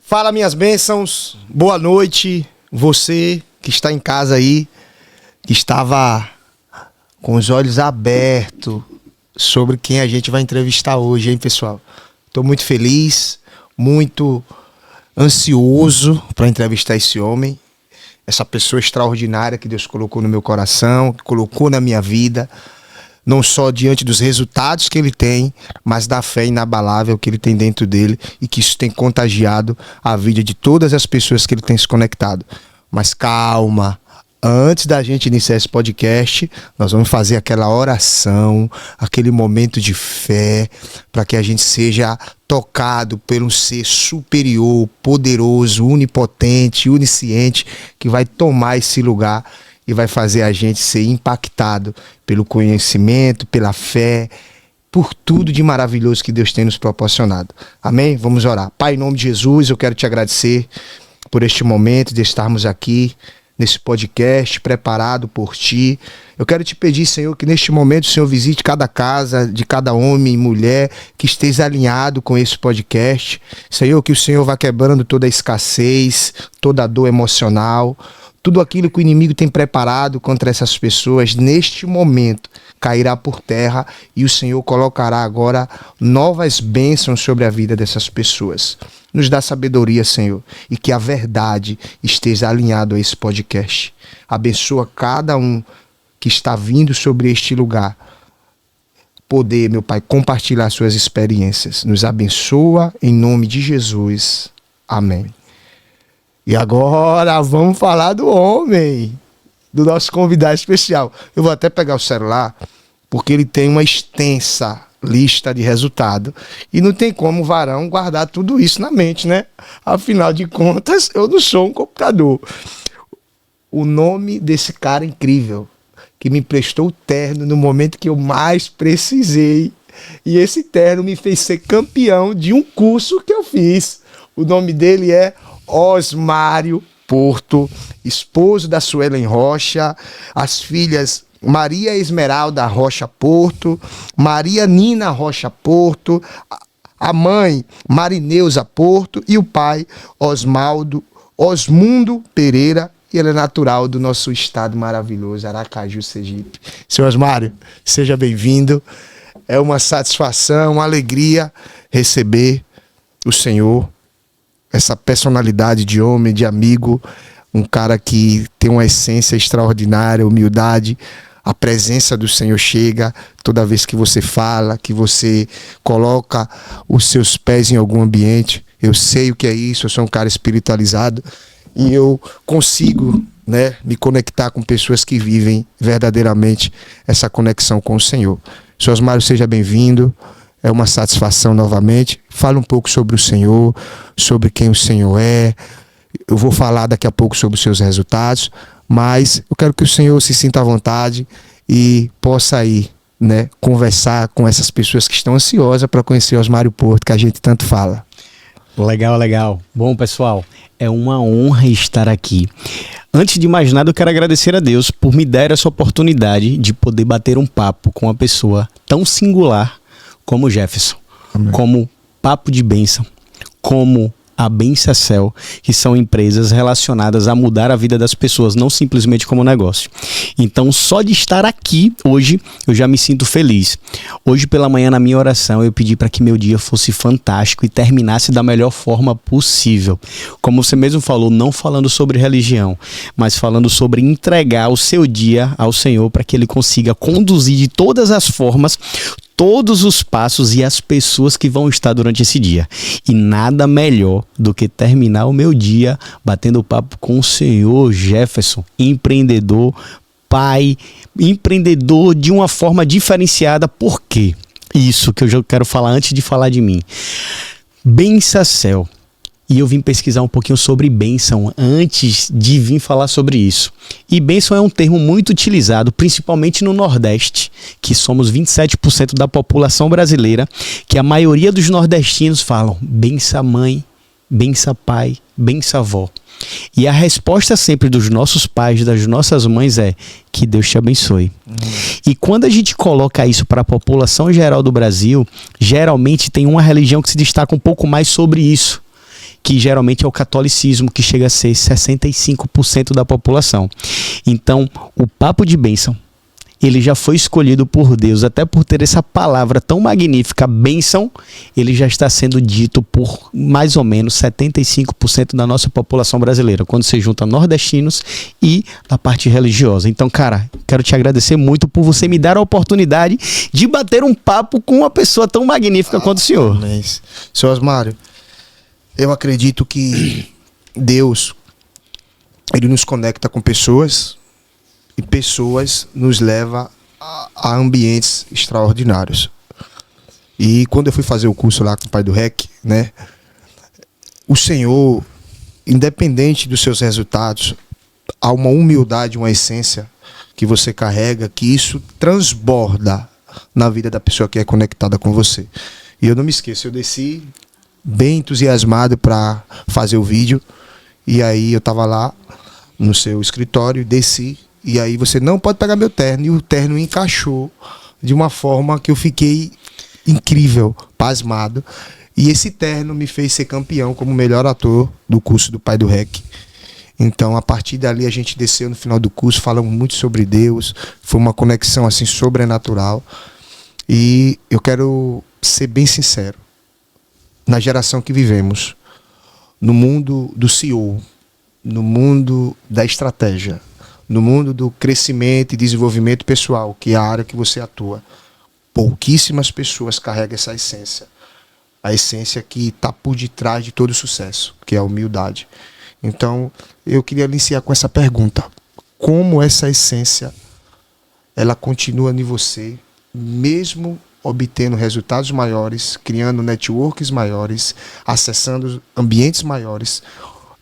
Fala, minhas bênçãos, boa noite, você que está em casa aí, que estava com os olhos abertos sobre quem a gente vai entrevistar hoje, hein, pessoal? Estou muito feliz, muito ansioso para entrevistar esse homem, essa pessoa extraordinária que Deus colocou no meu coração, que colocou na minha vida, não só diante dos resultados que ele tem, mas da fé inabalável que ele tem dentro dele e que isso tem contagiado a vida de todas as pessoas que ele tem se conectado. Mas calma, antes da gente iniciar esse podcast, nós vamos fazer aquela oração, aquele momento de fé, para que a gente seja tocado por um ser superior, poderoso, onipotente, onisciente, que vai tomar esse lugar e vai fazer a gente ser impactado pelo conhecimento, pela fé, por tudo de maravilhoso que Deus tem nos proporcionado. Amém? Vamos orar. Pai, em nome de Jesus, eu quero te agradecer por este momento de estarmos aqui nesse podcast preparado por ti. Eu quero te pedir, Senhor, que neste momento o Senhor visite cada casa de cada homem e mulher que esteja alinhado com esse podcast. Senhor, que o Senhor vá quebrando toda a escassez, toda a dor emocional, tudo aquilo que o inimigo tem preparado contra essas pessoas, neste momento, cairá por terra e o Senhor colocará agora novas bênçãos sobre a vida dessas pessoas. Nos dá sabedoria, Senhor, e que a verdade esteja alinhado a esse podcast. Abençoa cada um que está vindo sobre este lugar. Poder, meu Pai, compartilhar suas experiências. Nos abençoa em nome de Jesus. Amém. E agora vamos falar do homem, do nosso convidado especial. Eu vou até pegar o celular, porque ele tem uma extensa lista de resultado. E não tem como o varão guardar tudo isso na mente, né? Afinal de contas, eu não sou um computador. O nome desse cara incrível, que me emprestou o terno no momento que eu mais precisei. E esse terno me fez ser campeão de um curso que eu fiz. O nome dele é Osmário Porto, esposo da Suelen Rocha, as filhas Maria Esmeralda Rocha Porto, Maria Nina Rocha Porto, a mãe Marineuza Porto e o pai Osmundo Pereira, e ele é natural do nosso estado maravilhoso, Aracaju, Sergipe. Senhor Osmário, seja bem-vindo. É uma satisfação, uma alegria receber o Senhor, essa personalidade de homem, de amigo, um cara que tem uma essência extraordinária, humildade. A presença do Senhor chega toda vez que você fala, que você coloca os seus pés em algum ambiente. Eu sei o que é isso, eu sou um cara espiritualizado e eu consigo, né, me conectar com pessoas que vivem verdadeiramente essa conexão com o Senhor. Senhor Osmário, seja bem-vindo. É uma satisfação novamente. Fala um pouco sobre o Senhor, sobre quem o Senhor é. Eu vou falar daqui a pouco sobre os seus resultados, mas eu quero que o Senhor se sinta à vontade e possa ir, né, conversar com essas pessoas que estão ansiosas para conhecer Osmário Porto, que a gente tanto fala. Legal, legal. Bom, pessoal, é uma honra estar aqui. Antes de mais nada, eu quero agradecer a Deus por me dar essa oportunidade de poder bater um papo com uma pessoa tão singular como Jefferson. Amém. Como Papo de Bênção, como a Bensacel, que são empresas relacionadas a mudar a vida das pessoas, não simplesmente como negócio. Então, só de estar aqui hoje, eu já me sinto feliz. Hoje pela manhã, na minha oração, eu pedi para que meu dia fosse fantástico e terminasse da melhor forma possível. Como você mesmo falou, não falando sobre religião, mas falando sobre entregar o seu dia ao Senhor para que Ele consiga conduzir de todas as formas todos os passos e as pessoas que vão estar durante esse dia. E nada melhor do que terminar o meu dia batendo papo com o senhor Jefferson, empreendedor, pai, empreendedor de uma forma diferenciada. Por quê? Isso que eu já quero falar antes de falar de mim. Bensacel. E eu vim pesquisar um pouquinho sobre bênção antes de vir falar sobre isso. E bênção é um termo muito utilizado, principalmente no Nordeste, que somos 27% da população brasileira, que a maioria dos nordestinos falam bença mãe, bença pai, bença avó. E a resposta sempre dos nossos pais, das nossas mães é que Deus te abençoe. E quando a gente coloca isso para a população geral do Brasil, geralmente tem uma religião que se destaca um pouco mais sobre isso, que geralmente é o catolicismo, que chega a ser 65% da população. Então, o papo de bênção, ele já foi escolhido por Deus, até por ter essa palavra tão magnífica, bênção, ele já está sendo dito por mais ou menos 75% da nossa população brasileira, quando se junta nordestinos e da parte religiosa. Então, cara, quero te agradecer muito por você me dar a oportunidade de bater um papo com uma pessoa tão magnífica quanto o senhor. Senhor Osmário, eu acredito que Deus, ele nos conecta com pessoas, e pessoas nos leva a ambientes extraordinários. E quando eu fui fazer o curso lá com o pai do REC, né, o Senhor, independente dos seus resultados, há uma humildade, uma essência que você carrega, que isso transborda na vida da pessoa que é conectada com você. E eu não me esqueço, eu desci bem entusiasmado para fazer o vídeo, e aí eu estava lá no seu escritório, desci, e aí você não pode pegar meu terno. E o terno encaixou de uma forma que eu fiquei incrível, pasmado. E esse terno me fez ser campeão como melhor ator do curso do pai do REC. Então, a partir dali, a gente desceu no final do curso, falamos muito sobre Deus. Foi uma conexão assim sobrenatural. E eu quero ser bem sincero. Na geração que vivemos, no mundo do CEO, no mundo da estratégia, no mundo do crescimento e desenvolvimento pessoal, que é a área que você atua, pouquíssimas pessoas carregam essa essência. A essência que está por detrás de todo sucesso, que é a humildade. Então, eu queria iniciar com essa pergunta. Como essa essência, ela continua em você, mesmo obtendo resultados maiores, criando networks maiores, acessando ambientes maiores?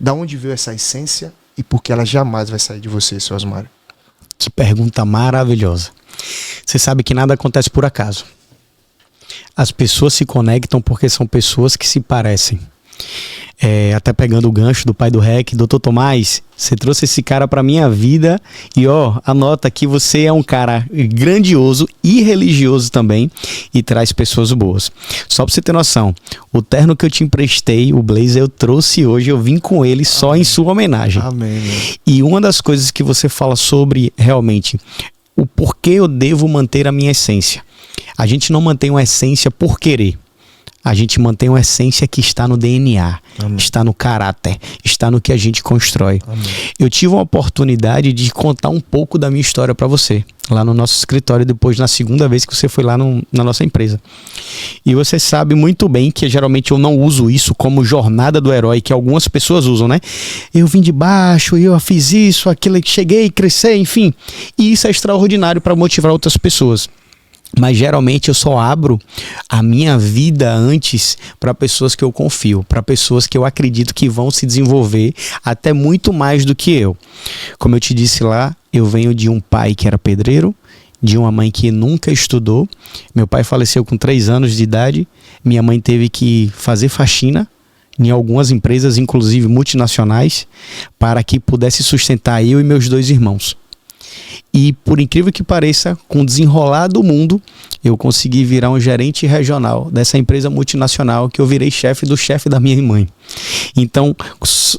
Da onde veio essa essência? E porque ela jamais vai sair de você, seu Osmário? Que pergunta maravilhosa. Você sabe que nada acontece por acaso. As pessoas se conectam porque são pessoas que se parecem. Até pegando o gancho do pai do REC, Dr. Tomás, você trouxe esse cara pra minha vida e anota que você é um cara grandioso e religioso também e traz pessoas boas. Só pra você ter noção, o terno que eu te emprestei, o blazer, eu trouxe hoje, eu vim com ele só Amém. Em sua homenagem. Amém. E uma das coisas que você fala sobre realmente o porquê eu devo manter a minha essência. A gente não mantém uma essência por querer. A gente mantém uma essência que está no DNA, Amém. Está no caráter, está no que a gente constrói. Amém. Eu tive uma oportunidade de contar um pouco da minha história para você, lá no nosso escritório, depois na segunda vez que você foi lá na nossa empresa. E você sabe muito bem que geralmente eu não uso isso como jornada do herói, que algumas pessoas usam, né? Eu vim de baixo, eu fiz isso, aquilo, cheguei, cresci, enfim. E isso é extraordinário para motivar outras pessoas. Mas geralmente eu só abro a minha vida antes para pessoas que eu confio, para pessoas que eu acredito que vão se desenvolver até muito mais do que eu. Como eu te disse lá, eu venho de um pai que era pedreiro, de uma mãe que nunca estudou. Meu pai faleceu com 3 anos de idade, minha mãe teve que fazer faxina em algumas empresas, inclusive multinacionais, para que pudesse sustentar eu e meus 2 irmãos. E por incrível que pareça, com o desenrolar do mundo, eu consegui virar um gerente regional dessa empresa multinacional, que eu virei chefe do chefe da minha mãe. Então,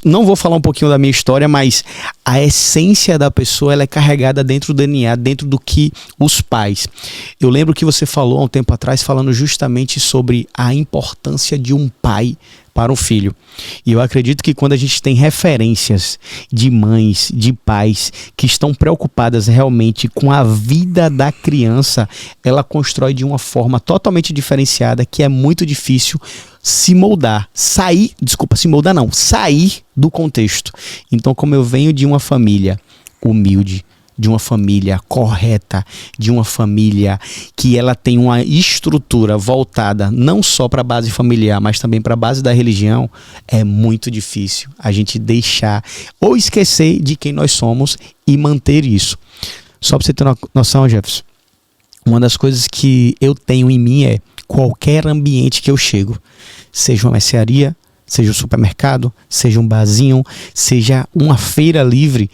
não vou falar um pouquinho da minha história, mas a essência da pessoa, ela é carregada dentro do DNA, dentro do que os pais. Eu lembro que você falou há um tempo atrás, falando justamente sobre a importância de um pai para o filho. E eu acredito que quando a gente tem referências de mães, de pais que estão preocupadas realmente com a vida da criança, ela constrói de uma forma totalmente diferenciada, que é muito difícil sair do contexto. Então, como eu venho de uma família humilde, de uma família correta, de uma família que ela tem uma estrutura voltada não só para a base familiar, mas também para a base da religião, é muito difícil a gente deixar ou esquecer de quem nós somos e manter isso. Só para você ter uma noção, Jefferson, uma das coisas que eu tenho em mim é qualquer ambiente que eu chego, seja uma mercearia, seja um supermercado, seja um barzinho, seja uma feira livre,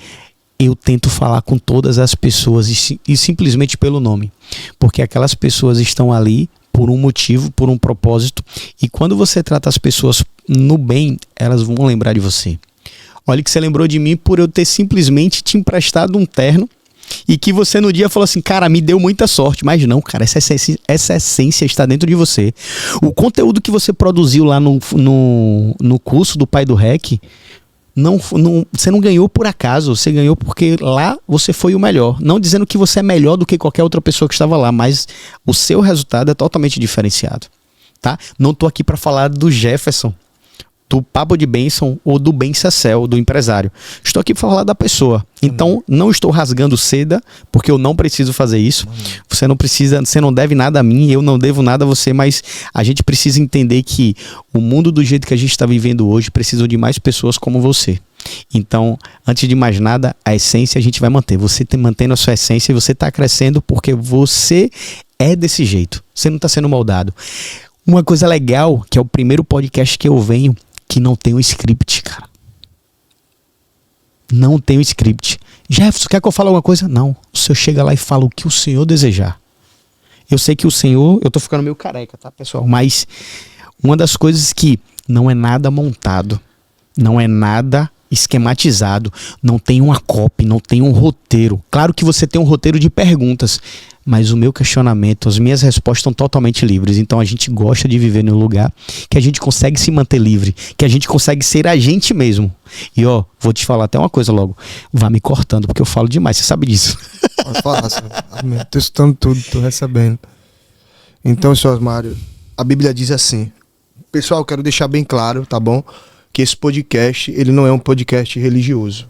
eu tento falar com todas as pessoas e simplesmente pelo nome, porque aquelas pessoas estão ali por um motivo, por um propósito. E quando você trata as pessoas no bem, elas vão lembrar de você. Olha que você lembrou de mim por eu ter simplesmente te emprestado um terno e que você no dia falou assim, cara, me deu muita sorte. Mas não, cara, essa essência está dentro de você. O conteúdo que você produziu lá no curso do Pai do REC, você não ganhou por acaso, você ganhou porque lá você foi o melhor. Não dizendo que você é melhor do que qualquer outra pessoa que estava lá, mas o seu resultado é totalmente diferenciado. Tá? Não estou aqui para falar do Jefferson, do Papo de Bênção ou do Ben Cecel, do empresário. Estou aqui para falar da pessoa. Então, não estou rasgando seda, porque eu não preciso fazer isso. Você não precisa, você não deve nada a mim, eu não devo nada a você, mas a gente precisa entender que o mundo do jeito que a gente está vivendo hoje precisa de mais pessoas como você. Então, antes de mais nada, a essência a gente vai manter. Você mantendo a sua essência e você está crescendo porque você é desse jeito. Você não está sendo moldado. Uma coisa legal, que é o primeiro podcast que eu venho, que não tem um script, cara. Não tem um script. Jefferson, quer que eu fale alguma coisa? Não. O senhor chega lá e fala o que o senhor desejar. Eu sei que o senhor... Eu tô ficando meio careca, tá, pessoal? Mas uma das coisas que não é nada montado, não é nada esquematizado, não tem uma copy, não tem um roteiro. Claro que você tem um roteiro de perguntas, mas o meu questionamento, as minhas respostas estão totalmente livres. Então a gente gosta de viver num lugar que a gente consegue se manter livre, que a gente consegue ser a gente mesmo. E ó, vou te falar até uma coisa logo, vá me cortando porque eu falo demais, você sabe disso. Pode falar, senhor. Amém. Tô escutando tudo, tô recebendo. Então, senhor Mário, a Bíblia diz assim, pessoal, eu quero deixar bem claro, tá bom? Que esse podcast, ele não é um podcast religioso.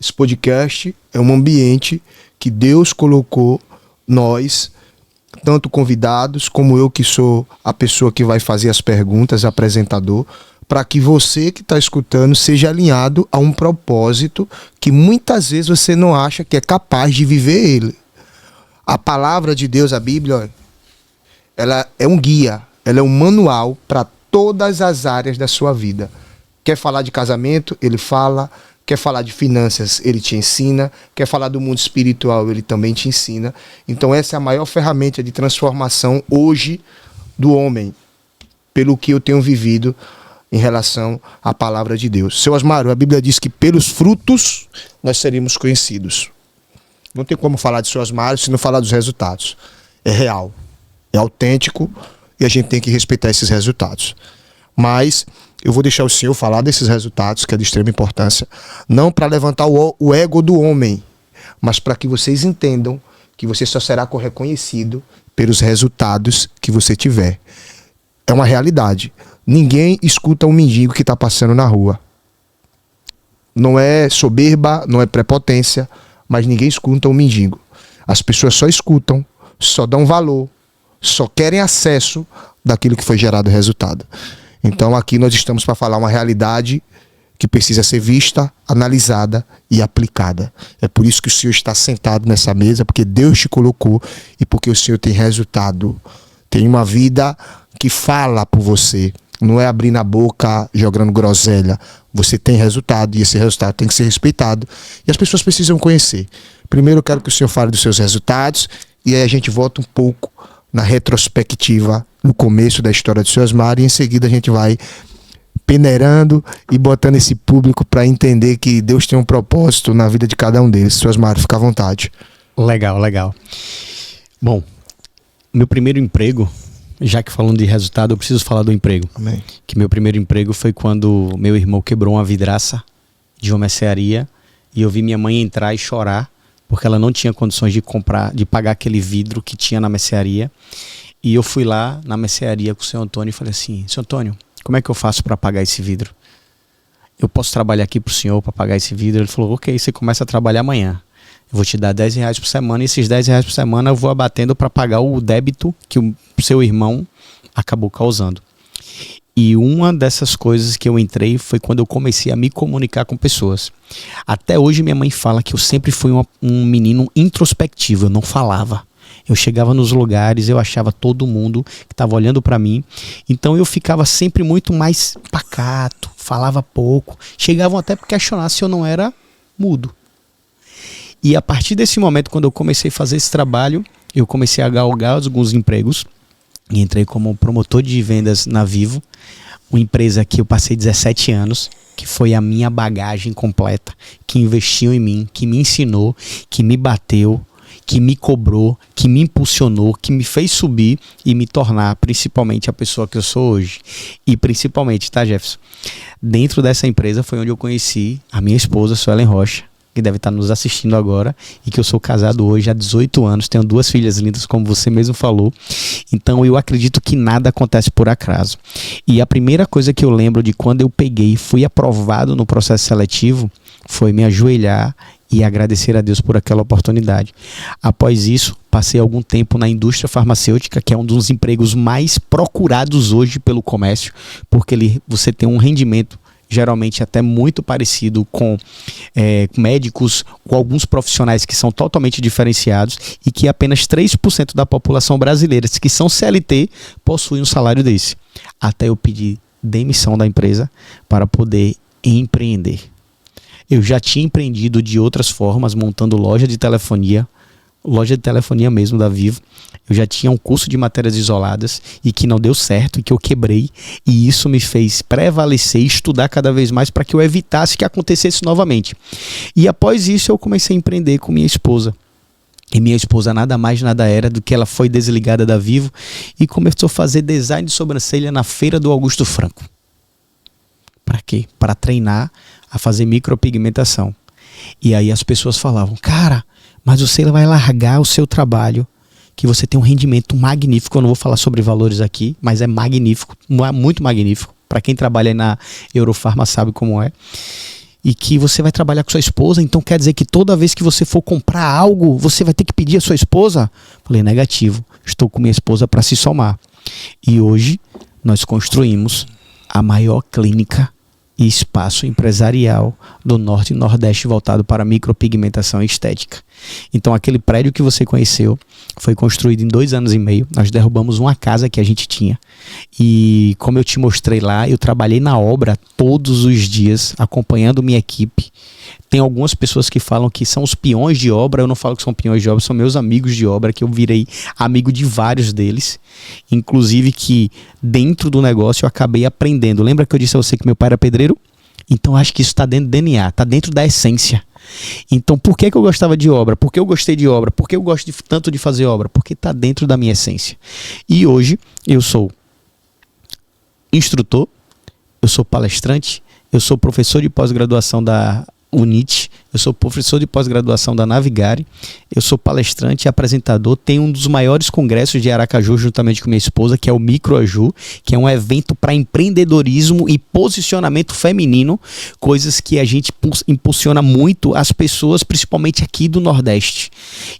Esse podcast é um ambiente que Deus colocou nós, tanto convidados, como eu que sou a pessoa que vai fazer as perguntas, apresentador, para que você que está escutando seja alinhado a um propósito que muitas vezes você não acha que é capaz de viver ele. A palavra de Deus, a Bíblia, ela é um guia, ela é um manual para todas as áreas da sua vida. Quer falar de casamento? Ele fala. Quer falar de finanças? Ele te ensina. Quer falar do mundo espiritual? Ele também te ensina. Então essa é a maior ferramenta de transformação hoje do homem, pelo que eu tenho vivido em relação à palavra de Deus. Seu Osmário, a Bíblia diz que pelos frutos nós seremos conhecidos. Não tem como falar de seu Osmário se não falar dos resultados. É real, é autêntico e a gente tem que respeitar esses resultados. Mas eu vou deixar o senhor falar desses resultados, que é de extrema importância, não para levantar o ego do homem, mas para que vocês entendam que você só será reconhecido pelos resultados que você tiver. É uma realidade. Ninguém escuta um mendigo que está passando na rua. Não é soberba, não é prepotência, mas ninguém escuta um mendigo. As pessoas só escutam, só dão valor, só querem acesso daquilo que foi gerado resultado. Então aqui nós estamos para falar uma realidade que precisa ser vista, analisada e aplicada. É por isso que o senhor está sentado nessa mesa, porque Deus te colocou e porque o senhor tem resultado. Tem uma vida que fala por você. Não é abrindo a boca, jogando groselha. Você tem resultado e esse resultado tem que ser respeitado. E as pessoas precisam conhecer. Primeiro eu quero que o senhor fale dos seus resultados e aí a gente volta um pouco na retrospectiva, no começo da história do seu Osmário, e em seguida a gente vai peneirando e botando esse público para entender que Deus tem um propósito na vida de cada um deles. Seu Osmário, fica à vontade. Legal, legal. Bom, meu primeiro emprego, já que falando de resultado, eu preciso falar do emprego. Amém. Que meu primeiro emprego foi quando meu irmão quebrou uma vidraça de uma mercearia e eu vi minha mãe entrar e chorar porque ela não tinha condições de comprar, de pagar aquele vidro que tinha na mercearia. E eu fui lá na mercearia com o seu Antônio e falei assim: seu Antônio, como é que eu faço para pagar esse vidro? Eu posso trabalhar aqui pro senhor para pagar esse vidro? Ele falou: ok, você começa a trabalhar amanhã. Eu vou te dar R$10 por semana e esses R$10 por semana eu vou abatendo para pagar o débito que o seu irmão acabou causando. E uma dessas coisas que eu entrei foi quando eu comecei a me comunicar com pessoas. Até hoje minha mãe fala que eu sempre fui um menino introspectivo, eu não falava. Eu chegava nos lugares, eu achava todo mundo que estava olhando para mim. Então eu ficava sempre muito mais pacato, falava pouco. Chegavam até a questionar se eu não era mudo. E a partir desse momento, quando eu comecei a fazer esse trabalho, eu comecei a galgar alguns empregos. e entrei como promotor de vendas na Vivo, uma empresa que eu passei 17 anos, que foi a minha bagagem completa, que investiu em mim, que me ensinou, que me bateu, que me cobrou, que me impulsionou, que me fez subir e me tornar principalmente a pessoa que eu sou hoje. E principalmente, tá, Jefferson? Dentro dessa empresa foi onde eu conheci a minha esposa, Suelen Rocha, que deve estar nos assistindo agora, e que eu sou casado hoje há 18 anos, tenho 2 filhas lindas, como você mesmo falou. Então eu acredito que nada acontece por acaso. E a primeira coisa que eu lembro de quando eu peguei e fui aprovado no processo seletivo foi me ajoelhar e agradecer a Deus por aquela oportunidade. Após isso, passei algum tempo na indústria farmacêutica, que é um dos empregos mais procurados hoje pelo comércio, porque você tem um rendimento geralmente até muito parecido com médicos, com alguns profissionais que são totalmente diferenciados e que apenas 3% da população brasileira, que são CLT, possuem um salário desse. Até eu pedir demissão da empresa para poder empreender. Eu já tinha empreendido de outras formas, montando loja de telefonia mesmo da Vivo. Eu já tinha um curso de matérias isoladas e que não deu certo e que eu quebrei, e isso me fez prevalecer e estudar cada vez mais para que eu evitasse que acontecesse novamente. E após isso eu comecei a empreender com minha esposa. E minha esposa nada mais nada era do que ela foi desligada da Vivo e começou a fazer design de sobrancelha na feira do Augusto Franco. Para quê? Para treinar a fazer micropigmentação. E aí as pessoas falavam: cara, mas você vai largar o seu trabalho, que você tem um rendimento magnífico. Eu não vou falar sobre valores aqui, mas é magnífico, muito magnífico. Para quem trabalha na Eurofarma sabe como é. E que você vai trabalhar com sua esposa, então quer dizer que toda vez que você for comprar algo, você vai ter que pedir a sua esposa? Falei: negativo, estou com minha esposa para se somar. E hoje nós construímos a maior clínica e espaço empresarial do Norte e Nordeste voltado para micropigmentação e estética. Então aquele prédio que você conheceu foi construído em 2 anos e meio. Nós derrubamos uma casa que a gente tinha. E como eu te mostrei lá, eu trabalhei na obra todos os dias, acompanhando minha equipe. Tem algumas pessoas que falam que são os peões de obra. Eu não falo que são peões de obra, são meus amigos de obra, que eu virei amigo de vários deles. Inclusive que dentro do negócio eu acabei aprendendo. Lembra que eu disse a você que meu pai era pedreiro? Então acho que isso está dentro do DNA, está dentro da essência. Então por que eu gostava de obra? Por que eu gostei de obra? Por que eu gosto tanto de fazer obra? Porque está dentro da minha essência. E hoje eu sou instrutor, eu sou palestrante, eu sou professor de pós-graduação da UNIT, eu sou professor de pós-graduação da Navigare, eu sou palestrante e apresentador, tenho um dos maiores congressos de Aracaju juntamente com minha esposa, que é o Microaju, que é um evento para empreendedorismo e posicionamento feminino, coisas que a gente impulsiona muito as pessoas, principalmente aqui do Nordeste.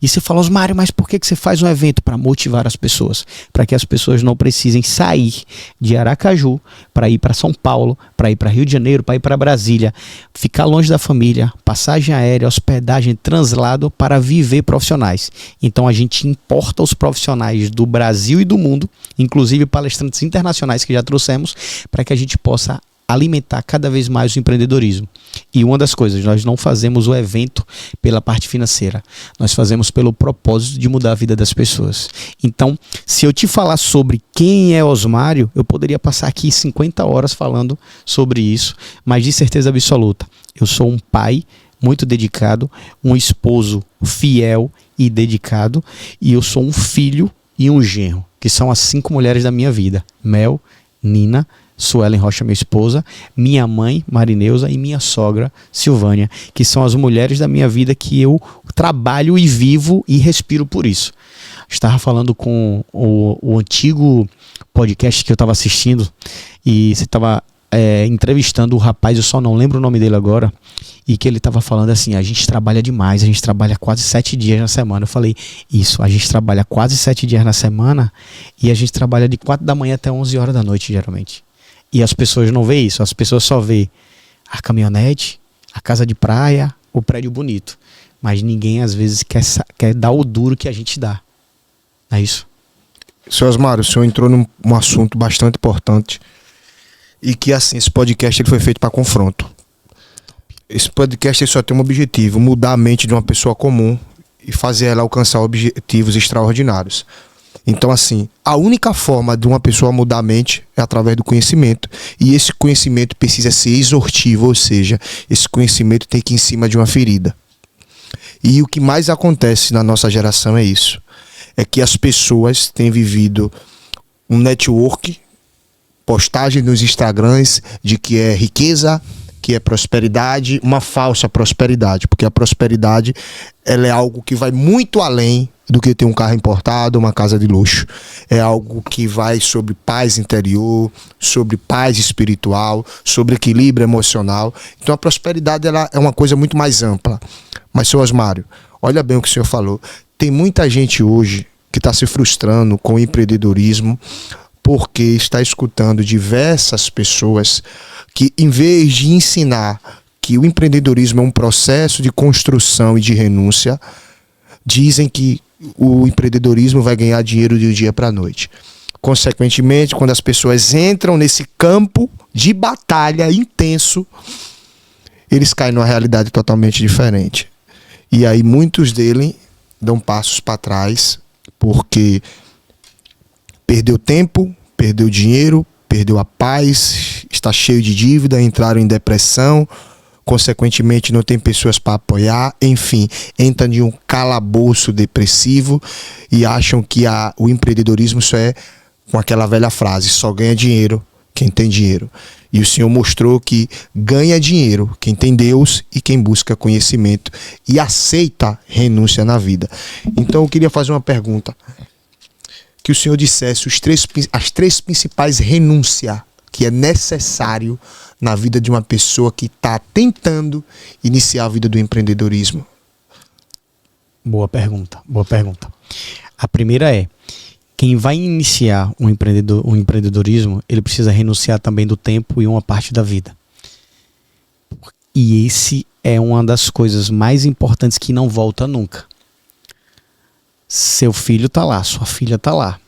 E você fala: Osmário, mas por que você faz um evento? Para motivar as pessoas, para que as pessoas não precisem sair de Aracaju para ir para São Paulo, para ir para Rio de Janeiro, para ir para Brasília, ficar longe da família, passagem aérea, hospedagem, translado para viver profissionais. Então a gente importa os profissionais do Brasil e do mundo, inclusive palestrantes internacionais que já trouxemos, para que a gente possa alimentar cada vez mais o empreendedorismo. E uma das coisas, nós não fazemos o evento pela parte financeira, nós fazemos pelo propósito de mudar a vida das pessoas. Então, se eu te falar sobre quem é Osmário, eu poderia passar aqui 50 horas falando sobre isso, mas de certeza absoluta, eu sou um pai muito dedicado, um esposo fiel e dedicado, e eu sou um filho e um genro, que são as 5 mulheres da minha vida: Mel, Nina, Suelen Rocha, minha esposa, minha mãe, Marineusa, e minha sogra, Silvânia, que são as mulheres da minha vida que eu trabalho e vivo e respiro por isso. Estava falando com o antigo podcast que eu estava assistindo, e você estava entrevistando o rapaz, eu só não lembro o nome dele agora, e que ele estava falando assim: a gente trabalha demais, a gente trabalha quase 7 dias na semana. Eu falei: isso, a gente trabalha quase 7 dias na semana e a gente trabalha de 4 da manhã até 11 horas da noite, geralmente. E as pessoas não veem isso, as pessoas só veem a caminhonete, a casa de praia, o prédio bonito. Mas ninguém às vezes quer dar o duro que a gente dá. É isso. Seu Osmário, o senhor entrou num assunto bastante importante. E que assim, esse podcast ele foi feito para confronto. Esse podcast ele só tem um objetivo: mudar a mente de uma pessoa comum e fazer ela alcançar objetivos extraordinários. Então, assim, a única forma de uma pessoa mudar a mente é através do conhecimento. E esse conhecimento precisa ser exortivo, ou seja, esse conhecimento tem que ir em cima de uma ferida. E o que mais acontece na nossa geração é isso. É que as pessoas têm vivido um network, postagem nos Instagrams de que é riqueza, que é prosperidade, uma falsa prosperidade. Porque a prosperidade, ela é algo que vai muito além do que ter um carro importado, uma casa de luxo. É algo que vai sobre paz interior, sobre paz espiritual, sobre equilíbrio emocional. Então a prosperidade, ela é uma coisa muito mais ampla. Mas, senhor Osmário, olha bem o que o senhor falou. Tem muita gente hoje que está se frustrando com o empreendedorismo porque está escutando diversas pessoas que, em vez de ensinar que o empreendedorismo é um processo de construção e de renúncia, dizem que o empreendedorismo vai ganhar dinheiro de um dia para a noite. Consequentemente, quando as pessoas entram nesse campo de batalha intenso, eles caem numa realidade totalmente diferente. E aí muitos deles dão passos para trás porque perdeu tempo, perdeu dinheiro, perdeu a paz, está cheio de dívida, entraram em depressão, consequentemente não tem pessoas para apoiar, enfim, entram em um calabouço depressivo e acham que o empreendedorismo só é com aquela velha frase, só ganha dinheiro quem tem dinheiro. E o Senhor mostrou que ganha dinheiro quem tem Deus e quem busca conhecimento e aceita renúncia na vida. Então eu queria fazer uma pergunta, que o Senhor dissesse as três principais renúncias que é necessário na vida de uma pessoa que está tentando iniciar a vida do empreendedorismo. Boa pergunta, boa pergunta. A primeira é, quem vai iniciar um empreendedorismo, ele precisa renunciar também do tempo e uma parte da vida. E esse é uma das coisas mais importantes que não volta nunca. Seu filho está lá, sua filha está lá.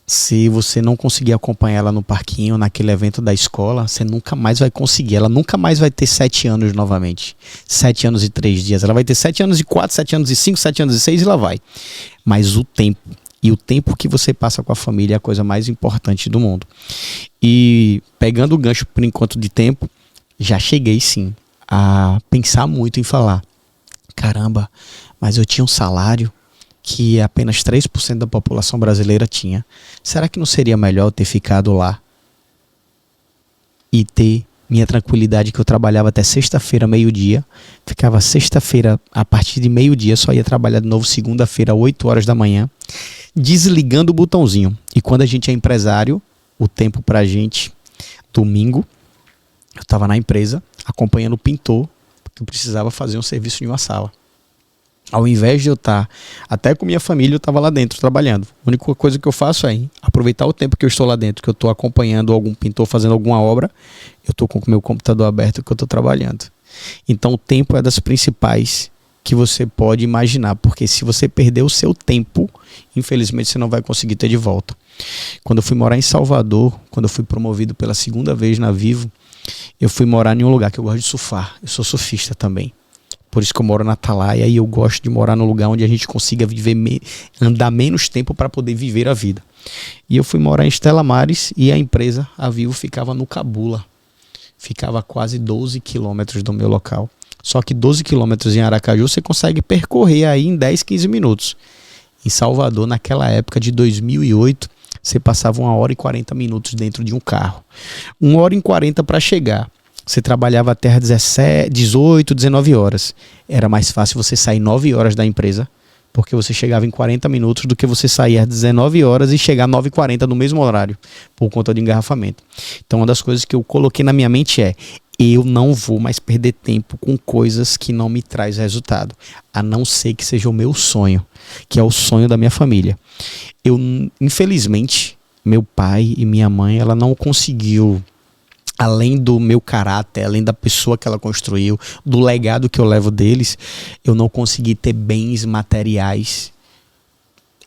Se você não conseguir acompanhar ela no parquinho, naquele evento da escola, você nunca mais vai conseguir. Ela nunca mais vai ter 7 anos novamente. 7 anos e 3 dias. Ela vai ter 7 anos e 4, 7 anos e 5, 7 anos e 6 e lá vai. Mas o tempo, e o tempo que você passa com a família é a coisa mais importante do mundo. E pegando o gancho por enquanto de tempo, já cheguei sim a pensar muito em falar, caramba, mas eu tinha um salário que apenas 3% da população brasileira tinha. Será que não seria melhor eu ter ficado lá e ter minha tranquilidade, que eu trabalhava até sexta-feira, meio-dia, ficava sexta-feira, a partir de meio-dia, só ia trabalhar de novo segunda-feira, 8 horas da manhã, desligando o botãozinho. E quando a gente é empresário, o tempo pra gente, domingo, eu estava na empresa, acompanhando o pintor, porque eu precisava fazer um serviço de uma sala. Ao invés de eu estar até com minha família, eu estava lá dentro trabalhando. A única coisa que eu faço é aproveitar o tempo que eu estou lá dentro, que eu estou acompanhando algum pintor fazendo alguma obra, eu estou com o meu computador aberto que eu estou trabalhando. Então o tempo é das principais que você pode imaginar, porque se você perder o seu tempo, infelizmente você não vai conseguir ter de volta. Quando eu fui morar em Salvador, quando eu fui promovido pela segunda vez na Vivo, eu fui morar em um lugar que eu gosto de surfar. Eu sou surfista também. Por isso que eu moro na Atalaia e eu gosto de morar num lugar onde a gente consiga andar menos tempo para poder viver a vida. E eu fui morar em Estela Maris e a empresa, a Vivo, ficava no Cabula. Ficava a quase 12 quilômetros do meu local. Só que 12 quilômetros em Aracaju você consegue percorrer aí em 10, 15 minutos. Em Salvador, naquela época de 2008, você passava 1 hora e 40 minutos dentro de um carro. 1 hora e 40 para chegar. Você trabalhava até às 18, 19 horas. Era mais fácil você sair 9 horas da empresa, porque você chegava em 40 minutos, do que você sair às 19 horas e chegar às 9h40 no mesmo horário, por conta de engarrafamento. Então uma das coisas que eu coloquei na minha mente é, eu não vou mais perder tempo com coisas que não me traz resultado, a não ser que seja o meu sonho, que é o sonho da minha família. Eu, infelizmente, meu pai e minha mãe, ela não conseguiu, além do meu caráter, além da pessoa que ela construiu, do legado que eu levo deles, eu não consegui ter bens materiais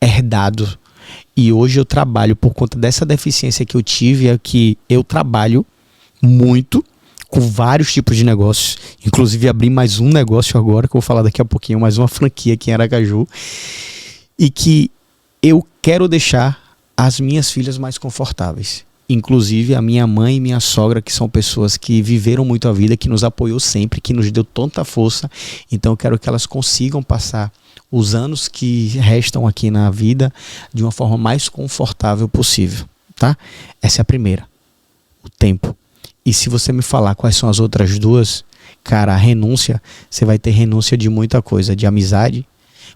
herdados. E hoje eu trabalho, por conta dessa deficiência que eu tive, é que eu trabalho muito com vários tipos de negócios. Inclusive abri mais um negócio agora, que eu vou falar daqui a pouquinho, mais uma franquia aqui em Aracaju. E que eu quero deixar as minhas filhas mais confortáveis. Inclusive a minha mãe e minha sogra, que são pessoas que viveram muito a vida, que nos apoiou sempre, que nos deu tanta força. Então eu quero que elas consigam passar os anos que restam aqui na vida de uma forma mais confortável possível, tá? Essa é a primeira, o tempo. E se você me falar quais são as outras duas, cara, a renúncia, você vai ter renúncia de muita coisa, de amizade,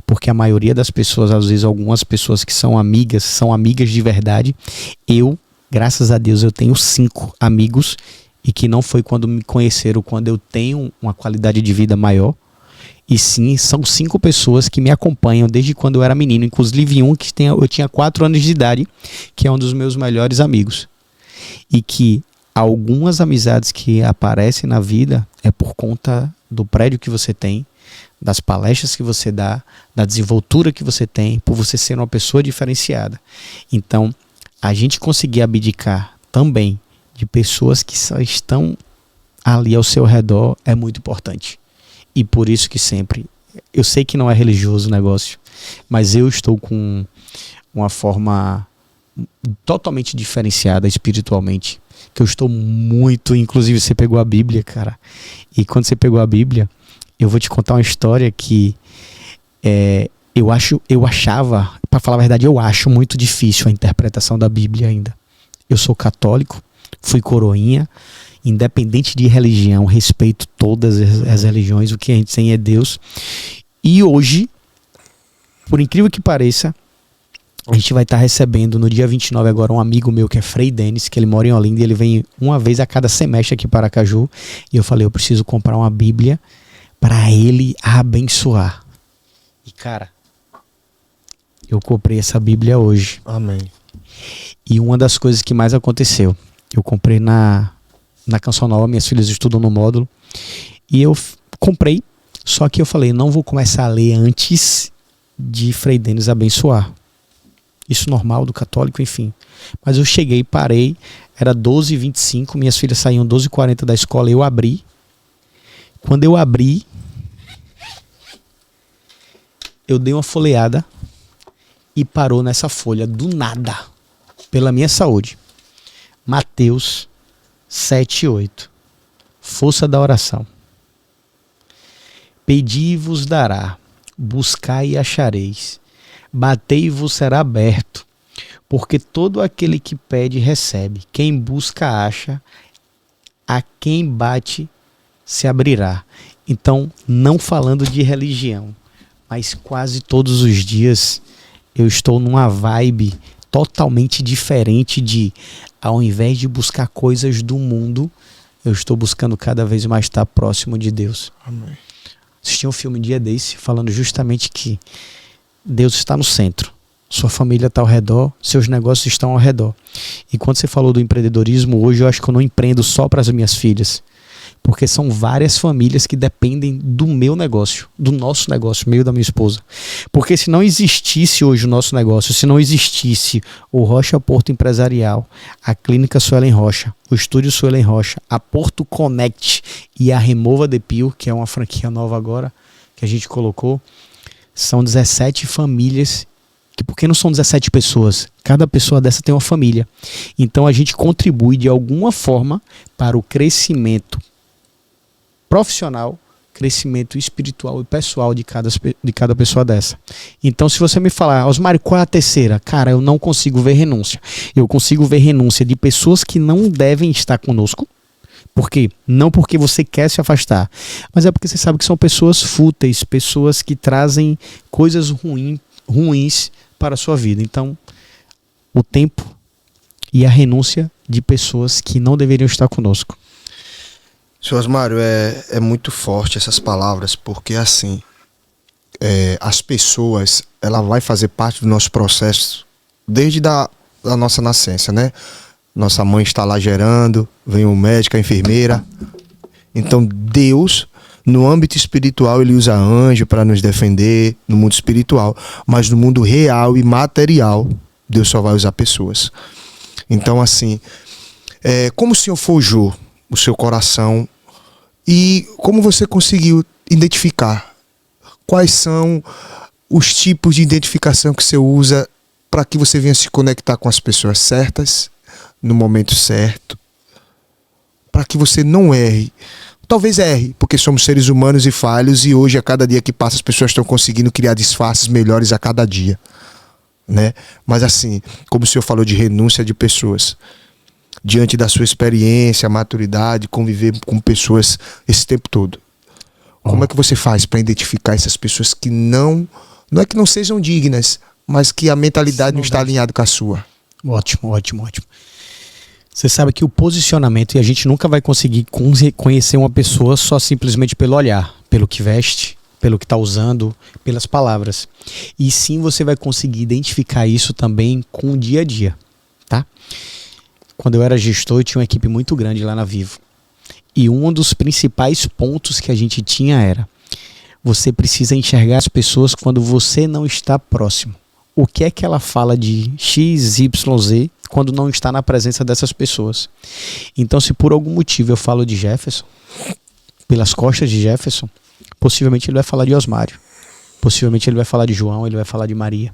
porque a maioria das pessoas, às vezes algumas pessoas que são amigas de verdade. Eu, graças a Deus, eu tenho 5 amigos, e que não foi quando me conheceram, quando eu tenho uma qualidade de vida maior, e sim, são 5 pessoas que me acompanham desde quando eu era menino, inclusive um que eu tinha 4 anos de idade, que é um dos meus melhores amigos. E que algumas amizades que aparecem na vida é por conta do prédio que você tem, das palestras que você dá, da desenvoltura que você tem, por você ser uma pessoa diferenciada. Então, a gente conseguir abdicar também de pessoas que só estão ali ao seu redor é muito importante. E por isso que sempre, eu sei que não é religioso o negócio, mas eu estou com uma forma totalmente diferenciada espiritualmente, que eu estou muito, inclusive você pegou a Bíblia, cara, e quando você pegou a Bíblia, eu vou te contar uma história que eu achava, para falar a verdade, eu acho muito difícil a interpretação da Bíblia ainda. Eu sou católico, fui coroinha, independente de religião, respeito todas as religiões, o que a gente tem é Deus. E hoje, por incrível que pareça, a gente vai estar recebendo no dia 29 agora um amigo meu que é Frei Denis, que ele mora em Olinda, e ele vem uma vez a cada semestre aqui para Aracaju. E eu falei, eu preciso comprar uma Bíblia para ele abençoar. E cara, eu comprei essa Bíblia hoje. Amém. E uma das coisas que mais aconteceu, eu comprei na Canção Nova, minhas filhas estudam no módulo, e eu comprei, só que eu falei, não vou começar a ler antes de Frei Denis abençoar. Isso normal do católico, enfim. Mas eu cheguei, parei, era 12h25, minhas filhas saíam 12h40 da escola, eu abri. Quando eu abri, eu dei uma folheada e parou nessa folha, do nada, pela minha saúde. Mateus 7:8. Força da oração. Pedi e vos dará, buscai e achareis, batei e vos será aberto, porque todo aquele que pede recebe, quem busca acha, a quem bate se abrirá. Então, não falando de religião, mas quase todos os dias eu estou numa vibe totalmente diferente de, ao invés de buscar coisas do mundo, eu estou buscando cada vez mais estar próximo de Deus. Amém. Assisti um filme um dia desse falando justamente que Deus está no centro, sua família está ao redor, seus negócios estão ao redor. E quando você falou do empreendedorismo, hoje eu acho que eu não empreendo só para as minhas filhas, porque são várias famílias que dependem do meu negócio, do nosso negócio, meio da minha esposa. Porque se não existisse hoje o nosso negócio, se não existisse o Rocha Porto Empresarial, a Clínica Suelen Rocha, o Estúdio Suelen Rocha, a Porto Connect e a Remova the Pill, que é uma franquia nova agora, que a gente colocou, são 17 famílias, que por que não são 17 pessoas? Cada pessoa dessa tem uma família. Então a gente contribui de alguma forma para o crescimento profissional, crescimento espiritual e pessoal de cada pessoa dessa. Então, se você me falar, Osmário, qual é a terceira? Cara, eu não consigo ver renúncia. Eu consigo ver renúncia de pessoas que não devem estar conosco. Por quê? Não porque você quer se afastar, mas é porque você sabe que são pessoas fúteis, pessoas que trazem coisas ruins para a sua vida. Então, o tempo e a renúncia de pessoas que não deveriam estar conosco. Senhor Osmário, é muito forte essas palavras, porque assim, as pessoas, ela vai fazer parte do nosso processo desde da nossa nascença, né? Nossa mãe está lá gerando, vem o médico, a enfermeira. Então Deus, no âmbito espiritual, ele usa anjo para nos defender no mundo espiritual, mas no mundo real e material, Deus só vai usar pessoas. Então assim, como o Senhor forjou o seu coração e como você conseguiu identificar quais são os tipos de identificação que você usa para que você venha se conectar com as pessoas certas, no momento certo, para que você não erre. Talvez erre, porque somos seres humanos e falhos, e hoje, a cada dia que passa, as pessoas estão conseguindo criar disfarces melhores a cada dia, né? Mas assim, como o senhor falou de renúncia de pessoas, diante da sua experiência, maturidade, conviver com pessoas esse tempo todo, como é que você faz para identificar essas pessoas que não é que não sejam dignas, mas que a mentalidade não está alinhada com a sua? Ótimo. Você sabe que o posicionamento, e a gente nunca vai conseguir conhecer uma pessoa só simplesmente pelo olhar, pelo que veste, pelo que está usando, pelas palavras. E sim, você vai conseguir identificar isso também com o dia a dia, tá? Quando eu era gestor, eu tinha uma equipe muito grande lá na Vivo. E um dos principais pontos que a gente tinha era: você precisa enxergar as pessoas quando você não está próximo. O que é que ela fala de X, Y, Z quando não está na presença dessas pessoas? Então, se por algum motivo eu falo de Jefferson, pelas costas de Jefferson, possivelmente ele vai falar de Osmário. Possivelmente ele vai falar de João, ele vai falar de Maria.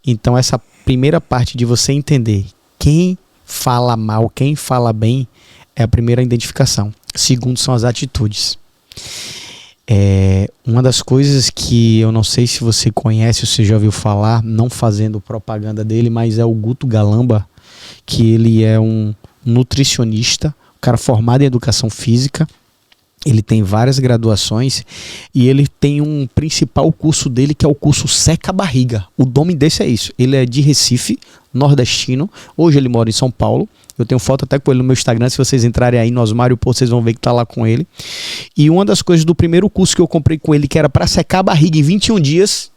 Então, essa primeira parte de você entender quem fala mal, quem fala bem, é a primeira identificação. Segundo, são as atitudes. Uma das coisas que eu não sei se você conhece ou se já ouviu falar, não fazendo propaganda dele, mas é o Guto Galamba, que ele é um nutricionista, um cara formado em educação física. Ele tem várias graduações e ele tem um principal curso dele, que é o curso Seca Barriga. O nome desse é isso. Ele é de Recife, nordestino. Hoje ele mora em São Paulo. Eu tenho foto até com ele no meu Instagram. Se vocês entrarem aí no Osmário, vocês vão ver que tá lá com ele. E uma das coisas do primeiro curso que eu comprei com ele, que era para secar a barriga em 21 dias,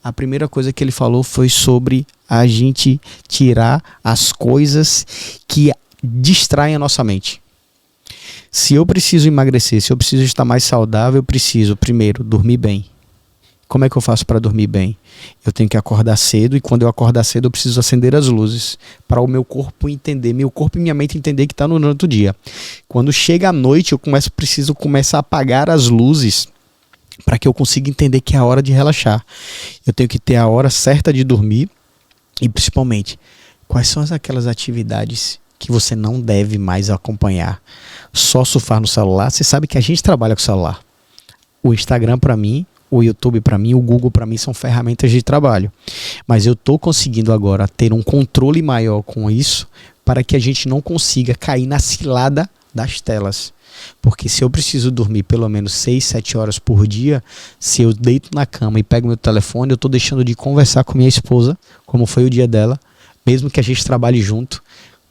a primeira coisa que ele falou foi sobre a gente tirar as coisas que distraem a nossa mente. Se eu preciso emagrecer, se eu preciso estar mais saudável, eu preciso, primeiro, dormir bem. Como é que eu faço para dormir bem? Eu tenho que acordar cedo, e quando eu acordar cedo eu preciso acender as luzes para o meu corpo entender, meu corpo e minha mente entender que está no outro dia. Quando chega a noite, eu preciso começar a apagar as luzes para que eu consiga entender que é a hora de relaxar. Eu tenho que ter a hora certa de dormir, e principalmente, quais são aquelas atividades que você não deve mais acompanhar? Só surfar no celular. Você sabe que a gente trabalha com celular. O Instagram para mim, o YouTube para mim, o Google para mim são ferramentas de trabalho. Mas eu estou conseguindo agora ter um controle maior com isso, para que a gente não consiga cair na cilada das telas. Porque se eu preciso dormir pelo menos 6, 7 horas por dia, se eu deito na cama e pego meu telefone, eu estou deixando de conversar com minha esposa, como foi o dia dela, mesmo que a gente trabalhe junto,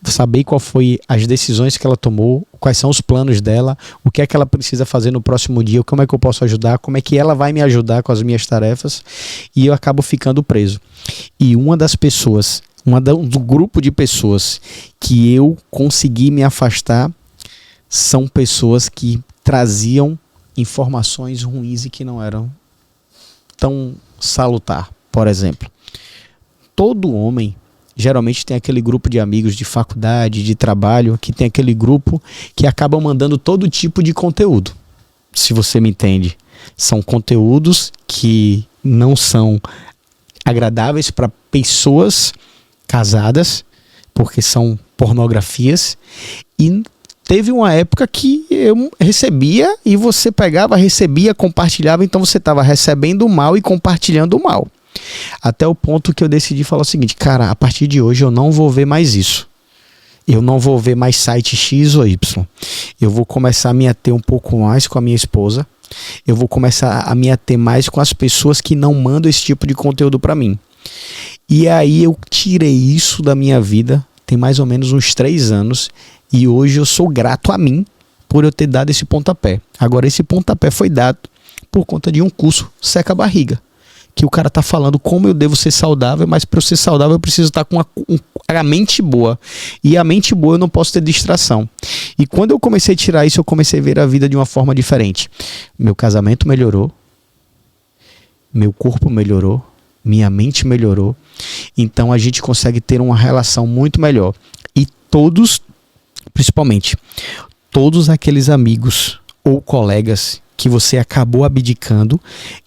saber qual foi as decisões que ela tomou, quais são os planos dela, o que é que ela precisa fazer no próximo dia, como é que eu posso ajudar, como é que ela vai me ajudar com as minhas tarefas, e eu acabo ficando preso. E uma das pessoas, do grupo de pessoas que eu consegui me afastar, são pessoas que traziam informações ruins e que não eram tão salutar. Por exemplo, todo homem geralmente tem aquele grupo de amigos de faculdade, de trabalho, que tem aquele grupo que acaba mandando todo tipo de conteúdo. Se você me entende, são conteúdos que não são agradáveis para pessoas casadas, porque são pornografias. E teve uma época que eu recebia e você pegava, recebia, compartilhava, então você estava recebendo o mal e compartilhando o mal. Até o ponto que eu decidi falar o seguinte: cara, a partir de hoje eu não vou ver mais isso. Eu não vou ver mais site X ou Y. Eu vou começar a me ater um pouco mais com a minha esposa. Eu vou começar a me ater mais com as pessoas que não mandam esse tipo de conteúdo para mim. E aí eu tirei isso da minha vida, tem mais ou menos uns 3 anos. E hoje eu sou grato a mim por eu ter dado esse pontapé. Agora, esse pontapé foi dado por conta de um curso Seca Barriga, que o cara tá falando como eu devo ser saudável, mas para eu ser saudável eu preciso estar com a mente boa. E a mente boa eu não posso ter distração. E quando eu comecei a tirar isso, eu comecei a ver a vida de uma forma diferente. Meu casamento melhorou, meu corpo melhorou, minha mente melhorou. Então a gente consegue ter uma relação muito melhor. E todos, principalmente, todos aqueles amigos ou colegas que você acabou abdicando,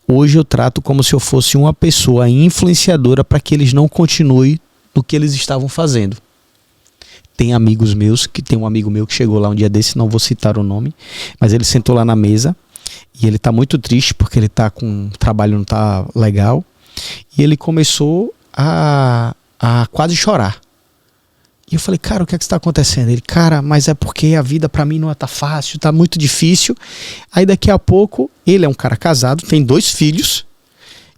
hoje eu trato como se eu fosse uma pessoa influenciadora para que eles não continuem no que eles estavam fazendo. Tem amigos meus, tem um amigo meu que chegou lá um dia desse, não vou citar o nome, mas ele sentou lá na mesa e ele tá muito triste porque ele tá com o trabalho não tá legal e ele começou a quase chorar. E eu falei, cara, o que é que está acontecendo? Ele, cara, mas é porque a vida pra mim não tá fácil, tá muito difícil. Aí daqui a pouco, ele é um cara casado, tem 2 filhos,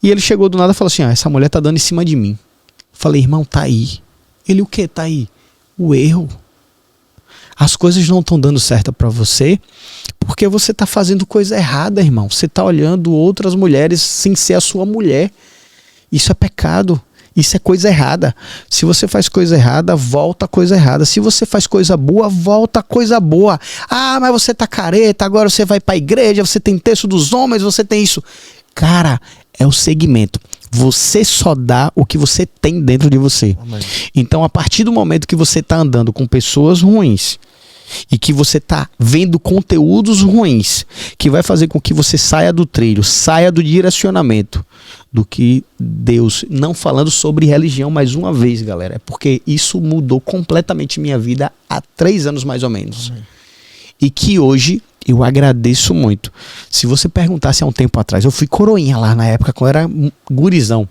e ele chegou do nada e falou assim, essa mulher tá dando em cima de mim. Falei, irmão, tá aí. Ele, o que tá aí? O erro. As coisas não estão dando certo pra você, porque você tá fazendo coisa errada, irmão. Você tá olhando outras mulheres sem ser a sua mulher. Isso é pecado. Isso é coisa errada. Se você faz coisa errada, volta a coisa errada. Se você faz coisa boa, volta a coisa boa. Ah, mas você tá careta, agora você vai pra igreja, você tem texto dos homens, você tem isso. Cara, é o segmento. Você só dá o que você tem dentro de você. Amém. Então, a partir do momento que você tá andando com pessoas ruins e que você tá vendo conteúdos ruins, que vai fazer com que você saia do trilho, saia do direcionamento do que Deus, não falando sobre religião mais uma vez, galera, é porque isso mudou completamente minha vida há 3 anos mais ou menos. E que hoje eu agradeço muito. Se você perguntasse há um tempo atrás, eu fui coroinha lá na época, quando eu era gurizão.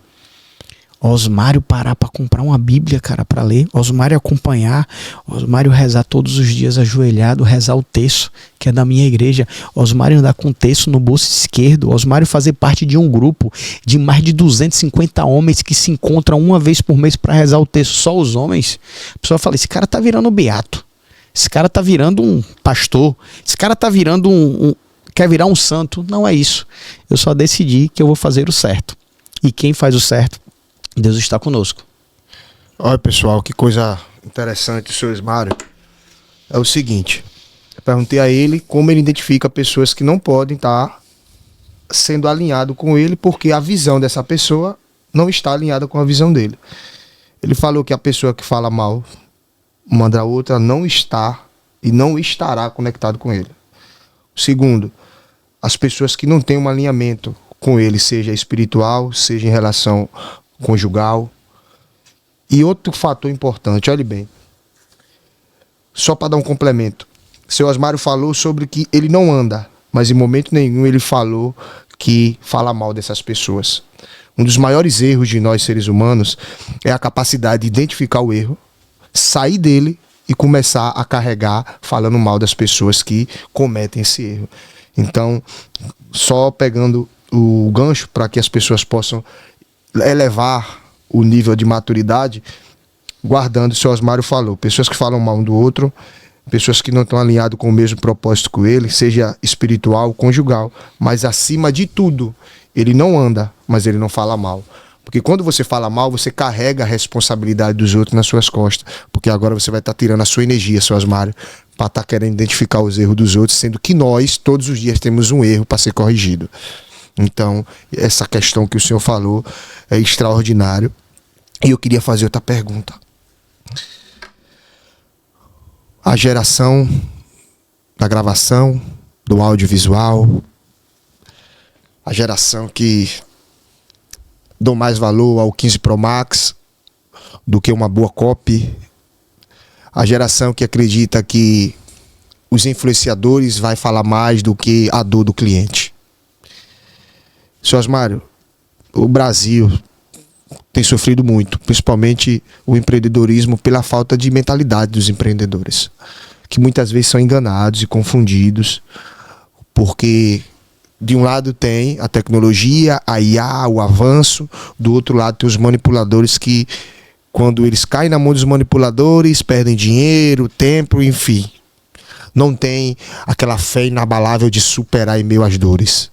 Osmário parar para comprar uma Bíblia, cara, para ler. Osmário acompanhar. Osmário rezar todos os dias ajoelhado, rezar o terço, que é da minha igreja. Osmário andar com o terço no bolso esquerdo. Osmário fazer parte de um grupo de mais de 250 homens que se encontram uma vez por mês para rezar o terço. Só os homens. A pessoa fala, esse cara tá virando um beato. Esse cara tá virando um pastor. Esse cara tá virando quer virar um santo. Não é isso. Eu só decidi que eu vou fazer o certo. E quem faz o certo? Deus está conosco. Olha, pessoal, que coisa interessante o seu Osmário. É o seguinte, eu perguntei a ele como ele identifica pessoas que não podem estar sendo alinhado com ele porque a visão dessa pessoa não está alinhada com a visão dele. Ele falou que a pessoa que fala mal uma da outra não está e não estará conectado com ele. Segundo, as pessoas que não têm um alinhamento com ele, seja espiritual, seja em relação conjugal. E outro fator importante, olhe bem, só para dar um complemento, seu Osmário falou sobre que ele não anda, mas em momento nenhum ele falou que fala mal dessas pessoas. Um dos maiores erros de nós seres humanos é a capacidade de identificar o erro, sair dele e começar a carregar falando mal das pessoas que cometem esse erro. Então, só pegando o gancho para que as pessoas possam elevar o nível de maturidade, guardando o que o Osmário falou, pessoas que falam mal um do outro, pessoas que não estão alinhadas com o mesmo propósito que ele, seja espiritual, conjugal, mas acima de tudo, ele não anda, mas ele não fala mal. Porque quando você fala mal, você carrega a responsabilidade dos outros nas suas costas, porque agora você vai estar tirando a sua energia, seu Osmário, para estar querendo identificar os erros dos outros, sendo que nós, todos os dias, temos um erro para ser corrigido. Então, essa questão que o senhor falou é extraordinário. E eu queria fazer outra pergunta. A geração da gravação, do audiovisual, a geração que dão mais valor ao 15 Pro Max do que uma boa copy, a geração que acredita que os influenciadores vai falar mais do que a dor do cliente. Seu Osmário, o Brasil tem sofrido muito, principalmente o empreendedorismo, pela falta de mentalidade dos empreendedores, que muitas vezes são enganados e confundidos, porque de um lado tem a tecnologia, a IA, o avanço, do outro lado tem os manipuladores que, quando eles caem na mão dos manipuladores, perdem dinheiro, tempo, enfim. Não tem aquela fé inabalável de superar em meio às dores.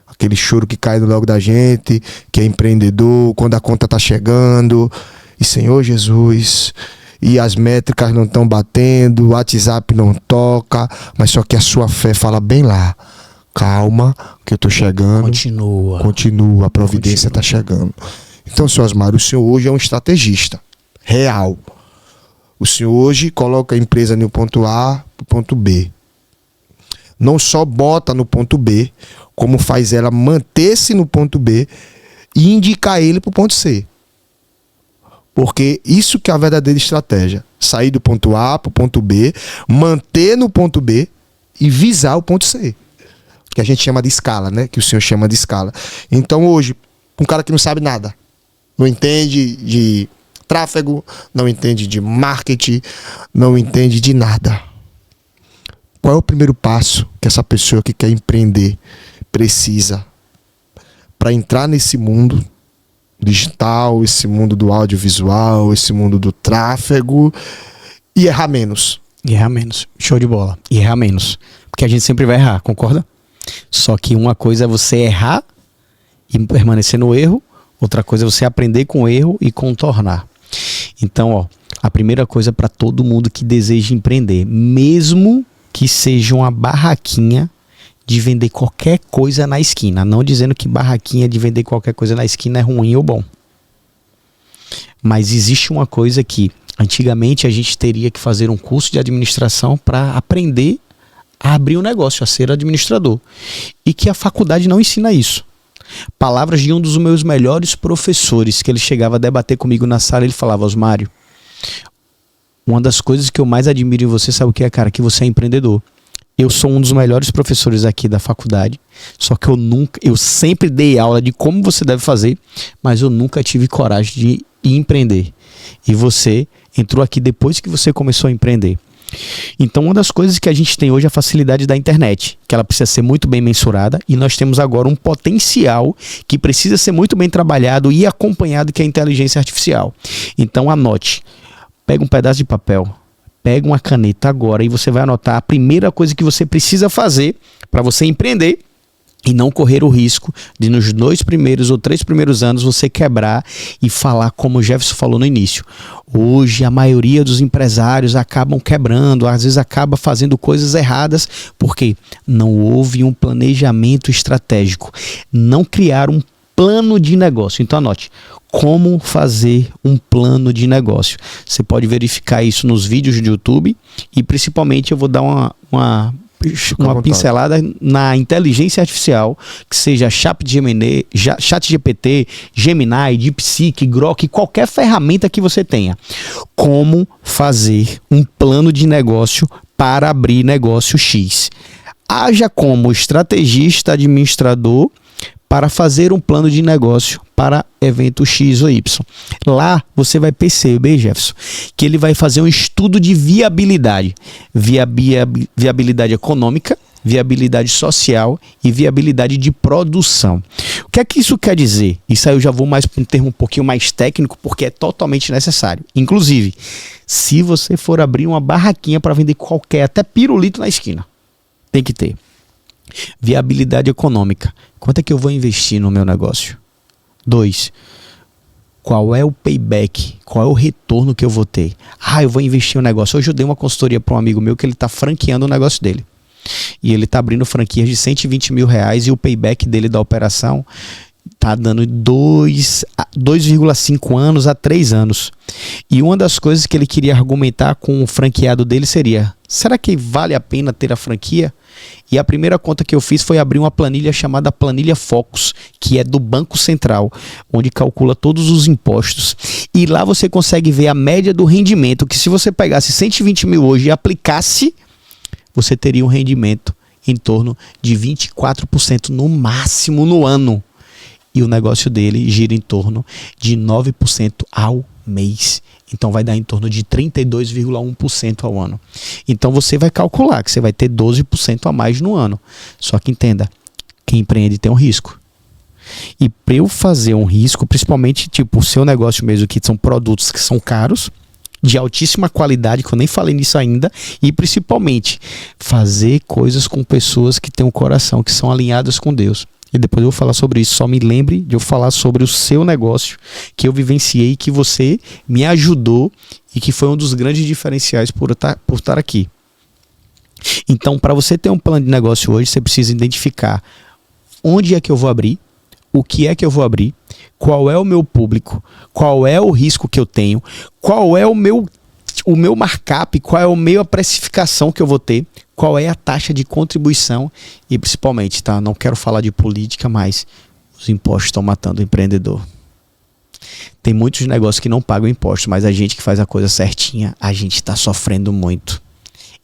Aquele choro que cai logo da gente, que é empreendedor, quando a conta tá chegando, e Senhor Jesus, e as métricas não estão batendo, o WhatsApp não toca, mas só que a sua fé fala bem lá, calma, que eu tô chegando. Continua, a providência tá chegando. Então, senhor Osmário, o senhor hoje é um estrategista real. O senhor hoje coloca a empresa no ponto A para o ponto B. não só bota no ponto B, como faz ela manter-se no ponto B e indicar ele para o ponto C. Porque isso que é a verdadeira estratégia. Sair do ponto A para o ponto B, manter no ponto B e visar o ponto C. Que a gente chama de escala, né? Que o senhor chama de escala. Então hoje, um cara que não sabe nada, não entende de tráfego, não entende de marketing, não entende de nada. Qual é o primeiro passo que essa pessoa que quer empreender precisa para entrar nesse mundo digital, esse mundo do audiovisual, esse mundo do tráfego e errar menos? E errar menos. Show de bola. E errar menos. Porque a gente sempre vai errar, concorda? Só que uma coisa é você errar e permanecer no erro, outra coisa é você aprender com o erro e contornar. Então, ó, a primeira coisa para todo mundo que deseja empreender, mesmo que seja uma barraquinha de vender qualquer coisa na esquina, não dizendo que barraquinha de vender qualquer coisa na esquina é ruim ou bom. Mas existe uma coisa que antigamente a gente teria que fazer um curso de administração para aprender a abrir um negócio, a ser administrador. E que a faculdade não ensina isso. Palavras de um dos meus melhores professores, que ele chegava a debater comigo na sala, ele falava: Osmário, uma das coisas que eu mais admiro em você, sabe o que é, cara? Que você é empreendedor. Eu sou um dos melhores professores aqui da faculdade, só que eu sempre dei aula de como você deve fazer, mas eu nunca tive coragem de empreender. E você entrou aqui depois que você começou a empreender. Então, uma das coisas que a gente tem hoje é a facilidade da internet, que ela precisa ser muito bem mensurada, e nós temos agora um potencial que precisa ser muito bem trabalhado e acompanhado, que é a inteligência artificial. Então, anote, pega um pedaço de papel, pega uma caneta agora e você vai anotar a primeira coisa que você precisa fazer para você empreender e não correr o risco de nos 2 primeiros ou 3 primeiros anos você quebrar e falar como o Jefferson falou no início. Hoje a maioria dos empresários acabam quebrando, às vezes acaba fazendo coisas erradas porque não houve um planejamento estratégico, não criaram um plano de negócio. Então anote, como fazer um plano de negócio. Você pode verificar isso nos vídeos do YouTube e principalmente eu vou dar uma pincelada na inteligência artificial, que seja ChatGPT, Gemini, DeepSeek, Grok, qualquer ferramenta que você tenha. Como fazer um plano de negócio para abrir negócio X. Haja como estrategista, administrador, para fazer um plano de negócio para evento X ou Y. Lá você vai perceber, Jefferson, que ele vai fazer um estudo de viabilidade. Viabilidade econômica, viabilidade social e viabilidade de produção. O que é que isso quer dizer? Isso aí eu já vou mais para um termo um pouquinho mais técnico, porque é totalmente necessário. Inclusive, se você for abrir uma barraquinha para vender qualquer, até pirulito na esquina, tem que ter viabilidade econômica. Quanto é que eu vou investir no meu negócio? 2. Qual é o payback? Qual é o retorno que eu vou ter? Eu vou investir no negócio. Hoje eu dei uma consultoria para um amigo meu que ele está franqueando o negócio dele. E ele está abrindo franquias de R$120 mil e o payback dele da operação está dando 2,5 anos a 3 anos. E uma das coisas que ele queria argumentar com o franqueado dele seria: será que vale a pena ter a franquia? E a primeira conta que eu fiz foi abrir uma planilha chamada Planilha Focus, que é do Banco Central, onde calcula todos os impostos. E lá você consegue ver a média do rendimento, que se você pegasse 120 mil hoje e aplicasse, você teria um rendimento em torno de 24% no máximo no ano. E o negócio dele gira em torno de 9% ao mês. Então vai dar em torno de 32,1% ao ano. Então você vai calcular que você vai ter 12% a mais no ano. Só que entenda, quem empreende tem um risco. E para eu fazer um risco, principalmente tipo o seu negócio mesmo, que são produtos que são caros, de altíssima qualidade, que eu nem falei nisso ainda, e principalmente fazer coisas com pessoas que têm um coração, que são alinhadas com Deus. E depois eu vou falar sobre isso. Só me lembre de eu falar sobre o seu negócio, que eu vivenciei, que você me ajudou e que foi um dos grandes diferenciais por estar aqui. Então, para você ter um plano de negócio hoje, você precisa identificar onde é que eu vou abrir, o que é que eu vou abrir, qual é o meu público, qual é o risco que eu tenho, qual é o meu markup, qual é a precificação que eu vou ter, qual é a taxa de contribuição e principalmente, tá? Não quero falar de política, mas os impostos estão matando o empreendedor. Tem muitos negócios que não pagam imposto, mas a gente que faz a coisa certinha, a gente está sofrendo muito.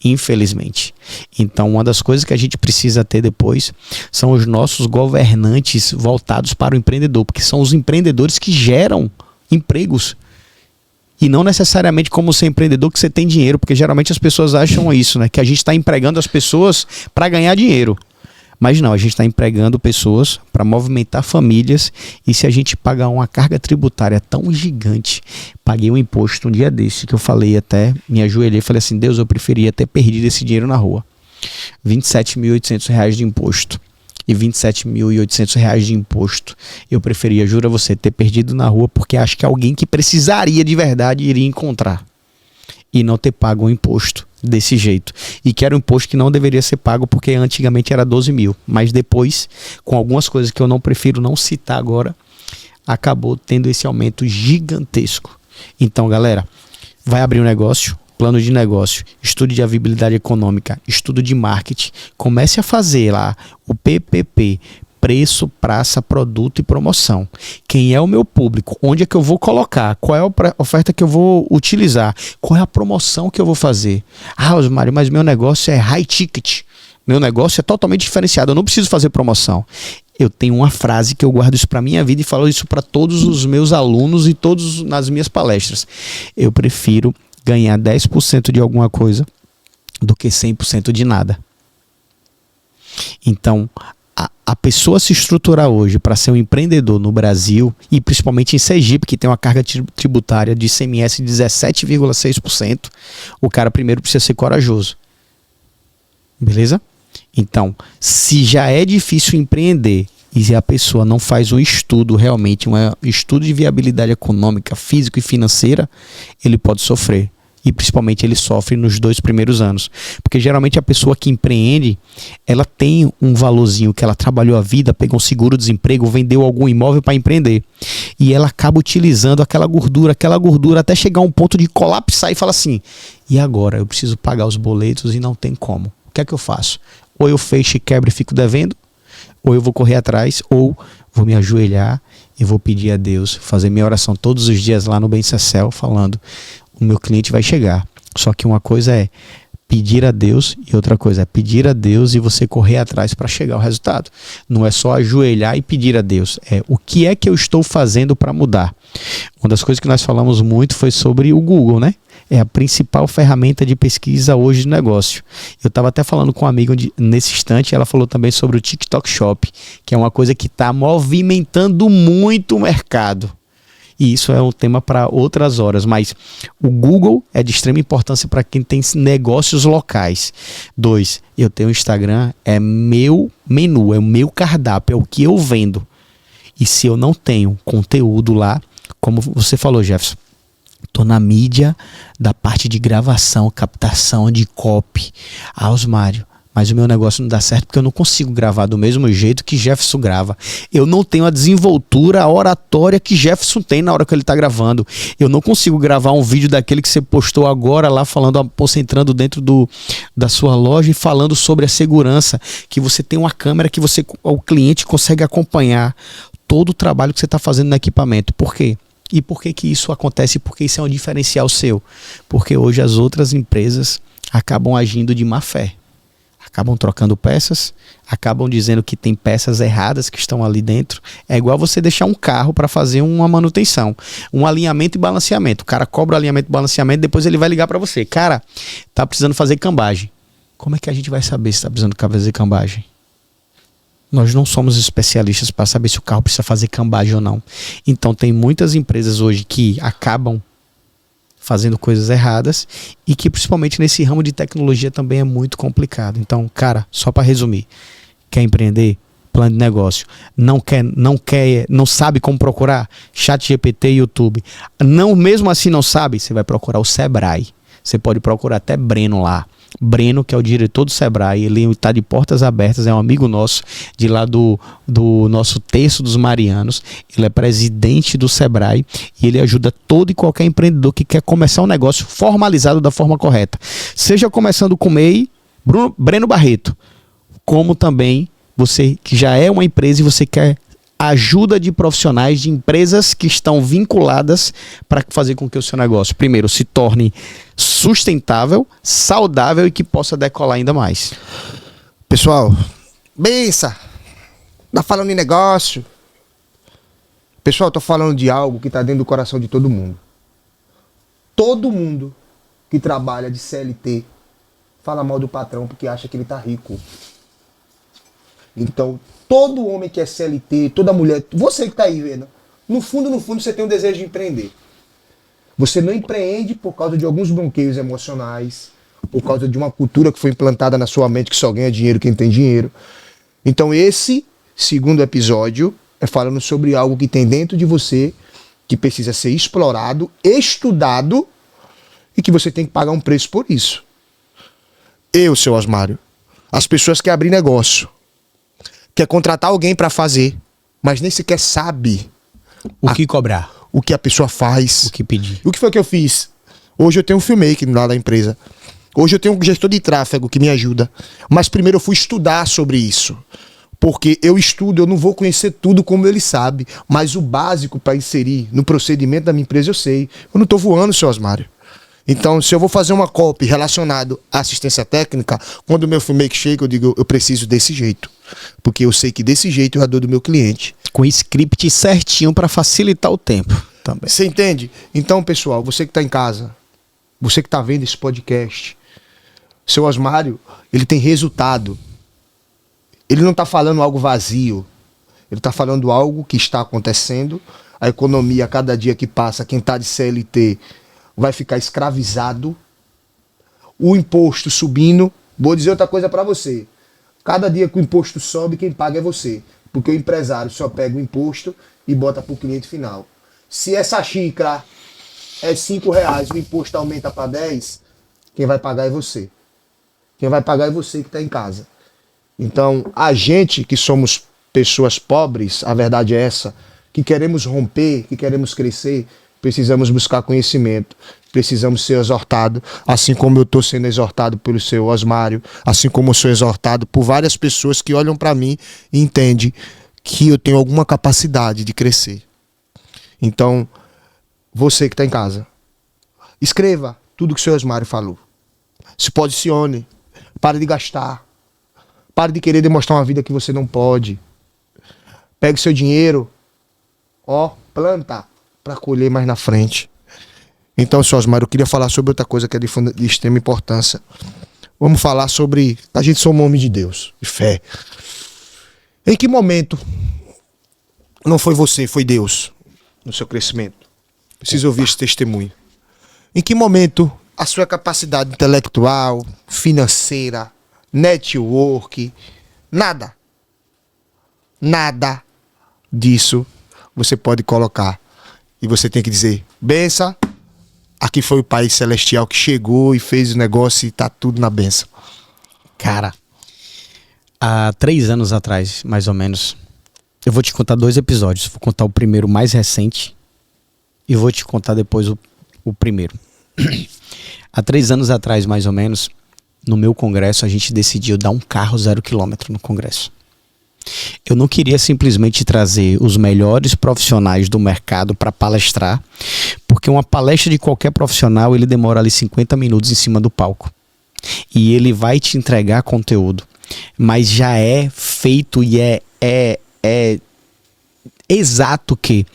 Infelizmente. Então, uma das coisas que a gente precisa ter depois são os nossos governantes voltados para o empreendedor, porque são os empreendedores que geram empregos. E não necessariamente como ser empreendedor que você tem dinheiro, porque geralmente as pessoas acham isso, né? Que a gente está empregando as pessoas para ganhar dinheiro. Mas não, a gente está empregando pessoas para movimentar famílias, e se a gente pagar uma carga tributária tão gigante, paguei um imposto um dia desse que eu falei, até me ajoelhei e falei assim, Deus, eu preferia ter perdido esse dinheiro na rua. R$27.800 de imposto e R$27.800 de imposto. Eu preferia, juro a você, ter perdido na rua, porque acho que alguém que precisaria de verdade iria encontrar e não ter pago um imposto desse jeito. E que era um imposto que não deveria ser pago, porque antigamente era 12 mil. Mas depois, com algumas coisas que eu não prefiro não citar agora, acabou tendo esse aumento gigantesco. Então, galera, vai abrir um negócio, plano de negócio, estudo de viabilidade econômica, estudo de marketing, comece a fazer lá o PPP, preço, praça, produto e promoção. Quem é o meu público? Onde é que eu vou colocar? Qual é a oferta que eu vou utilizar? Qual é a promoção que eu vou fazer? Ah, Osmário, mas meu negócio é high ticket. Meu negócio é totalmente diferenciado. Eu não preciso fazer promoção. Eu tenho uma frase que eu guardo isso para minha vida e falo isso para todos os meus alunos e todos nas minhas palestras. Eu prefiro ganhar 10% de alguma coisa do que 100% de nada. Então, a pessoa se estruturar hoje para ser um empreendedor no Brasil, e principalmente em Sergipe, que tem uma carga tributária de ICMS de 17,6%, o cara primeiro precisa ser corajoso. Beleza? Então, se já é difícil empreender e se a pessoa não faz um estudo realmente, um estudo de viabilidade econômica, física e financeira, ele pode sofrer. E principalmente ele sofre nos 2 primeiros anos. Porque geralmente a pessoa que empreende, ela tem um valorzinho que ela trabalhou a vida, pegou um seguro-desemprego, vendeu algum imóvel para empreender. E ela acaba utilizando aquela gordura até chegar a um ponto de colapsar e falar assim, e agora? Eu preciso pagar os boletos e não tem como. O que é que eu faço? Ou eu fecho e quebro e fico devendo, ou eu vou correr atrás, ou vou me ajoelhar e vou pedir a Deus, fazer minha oração todos os dias lá no Bem-Cecel, falando, o meu cliente vai chegar. Só que uma coisa é pedir a Deus e outra coisa é pedir a Deus e você correr atrás para chegar ao resultado. Não é só ajoelhar e pedir a Deus. É o que é que eu estou fazendo para mudar. Uma das coisas que nós falamos muito foi sobre o Google, né? É a principal ferramenta de pesquisa hoje do negócio. Eu estava até falando com um amigo nesse instante, ela falou também sobre o TikTok Shop, que é uma coisa que está movimentando muito o mercado. E isso é um tema para outras horas, mas o Google é de extrema importância para quem tem negócios locais. 2, eu tenho o Instagram, é meu menu, é o meu cardápio, é o que eu vendo. E se eu não tenho conteúdo lá, como você falou, Jefferson, estou na mídia da parte de gravação, captação de copy. Ah, Osmário, mas o meu negócio não dá certo porque eu não consigo gravar do mesmo jeito que Jefferson grava. Eu não tenho a desenvoltura, a oratória que Jefferson tem na hora que ele está gravando. Eu não consigo gravar um vídeo daquele que você postou agora lá, falando, entrando dentro da sua loja e falando sobre a segurança, que você tem uma câmera que o cliente consegue acompanhar todo o trabalho que você está fazendo no equipamento. Por quê? E por que que isso acontece? Porque isso é um diferencial seu. Porque hoje as outras empresas acabam agindo de má fé. Acabam trocando peças, acabam dizendo que tem peças erradas que estão ali dentro. É igual você deixar um carro para fazer uma manutenção, um alinhamento e balanceamento. O cara cobra o alinhamento e balanceamento, depois ele vai ligar para você. Cara, tá precisando fazer cambagem. Como é que a gente vai saber se tá precisando fazer cambagem? Nós não somos especialistas para saber se o carro precisa fazer cambagem ou não. Então tem muitas empresas hoje que acabam fazendo coisas erradas e que principalmente nesse ramo de tecnologia também é muito complicado. Então, cara, só para resumir, quer empreender? Plano de negócio. Não sabe como procurar? ChatGPT e YouTube. Não, mesmo assim não sabe? Você vai procurar o Sebrae. Você pode procurar até Breno lá. Breno, que é o diretor do Sebrae, ele está de portas abertas, é um amigo nosso de lá do nosso Terço dos Marianos. Ele é presidente do Sebrae e ele ajuda todo e qualquer empreendedor que quer começar um negócio formalizado da forma correta. Seja começando com MEI, Breno Barreto, como também você que já é uma empresa e você quer ajuda de profissionais de empresas que estão vinculadas para fazer com que o seu negócio, primeiro, se torne sustentável, saudável e que possa decolar ainda mais. Pessoal, bença! Tá falando em negócio? Pessoal, tô falando de algo que tá dentro do coração de todo mundo. Todo mundo que trabalha de CLT fala mal do patrão porque acha que ele tá rico. Então, todo homem que é CLT, toda mulher, você que tá aí vendo, no fundo, você tem um desejo de empreender. Você não empreende por causa de alguns bloqueios emocionais, por causa de uma cultura que foi implantada na sua mente que só ganha dinheiro quem tem dinheiro. Então, esse segundo episódio é falando sobre algo que tem dentro de você, que precisa ser explorado, estudado e que você tem que pagar um preço por isso. Eu, seu Osmário, as pessoas que abrem negócio, quer contratar alguém para fazer, mas nem sequer sabe o que cobrar, o que a pessoa faz, o que pedir. O que foi que eu fiz? Hoje eu tenho um filmmaker lá da empresa. Hoje eu tenho um gestor de tráfego que me ajuda. Mas primeiro eu fui estudar sobre isso. Porque eu estudo, eu não vou conhecer tudo como ele sabe. Mas o básico para inserir no procedimento da minha empresa eu sei. Eu não tô voando, seu Osmário. Então, se eu vou fazer uma copy relacionado à assistência técnica, quando o meu filmmaker chega, eu digo, eu preciso desse jeito. Porque eu sei que desse jeito eu a dor do meu cliente. Com script certinho para facilitar o tempo também. Você entende? Então, pessoal, você que está em casa, você que está vendo esse podcast, seu Osmário, ele tem resultado. Ele não está falando algo vazio. Ele está falando algo que está acontecendo. A economia, a cada dia que passa, quem está de CLT vai ficar escravizado. O imposto subindo. Vou dizer outra coisa para você. Cada dia que o imposto sobe, quem paga é você. Porque o empresário só pega o imposto e bota para o cliente final. Se essa xícara é R$5, o imposto aumenta para 10, quem vai pagar é você. Quem vai pagar é você que está em casa. Então, a gente que somos pessoas pobres, a verdade é essa, que queremos romper, que queremos crescer, precisamos buscar conhecimento, precisamos ser exortados, assim como eu estou sendo exortado pelo seu Osmário, assim como eu sou exortado por várias pessoas que olham para mim e entendem que eu tenho alguma capacidade de crescer. Então, você que está em casa, escreva tudo que o seu Osmário falou. Se posicione, pare de gastar, pare de querer demonstrar uma vida que você não pode. Pegue seu dinheiro, planta para colher mais na frente. Então, seu Osmário, eu queria falar sobre outra coisa que é de extrema importância. Vamos falar sobre... A gente somos um homem de Deus, de fé. Em que momento não foi você, foi Deus no seu crescimento? Preciso ouvir esse testemunho. Em que momento a sua capacidade intelectual, financeira, network, nada disso você pode colocar. E você tem que dizer, benção, aqui foi o Pai Celestial que chegou e fez o negócio e tá tudo na benção. Cara, há 3 anos atrás, mais ou menos, eu vou te contar 2 episódios. Vou contar o primeiro mais recente e vou te contar depois o primeiro. Há 3 anos atrás, mais ou menos, no meu congresso, a gente decidiu dar um carro 0 km no congresso. Eu não queria simplesmente trazer os melhores profissionais do mercado para palestrar, porque uma palestra de qualquer profissional, ele demora ali 50 minutos em cima do palco. E ele vai te entregar conteúdo, mas já é feito e é exato que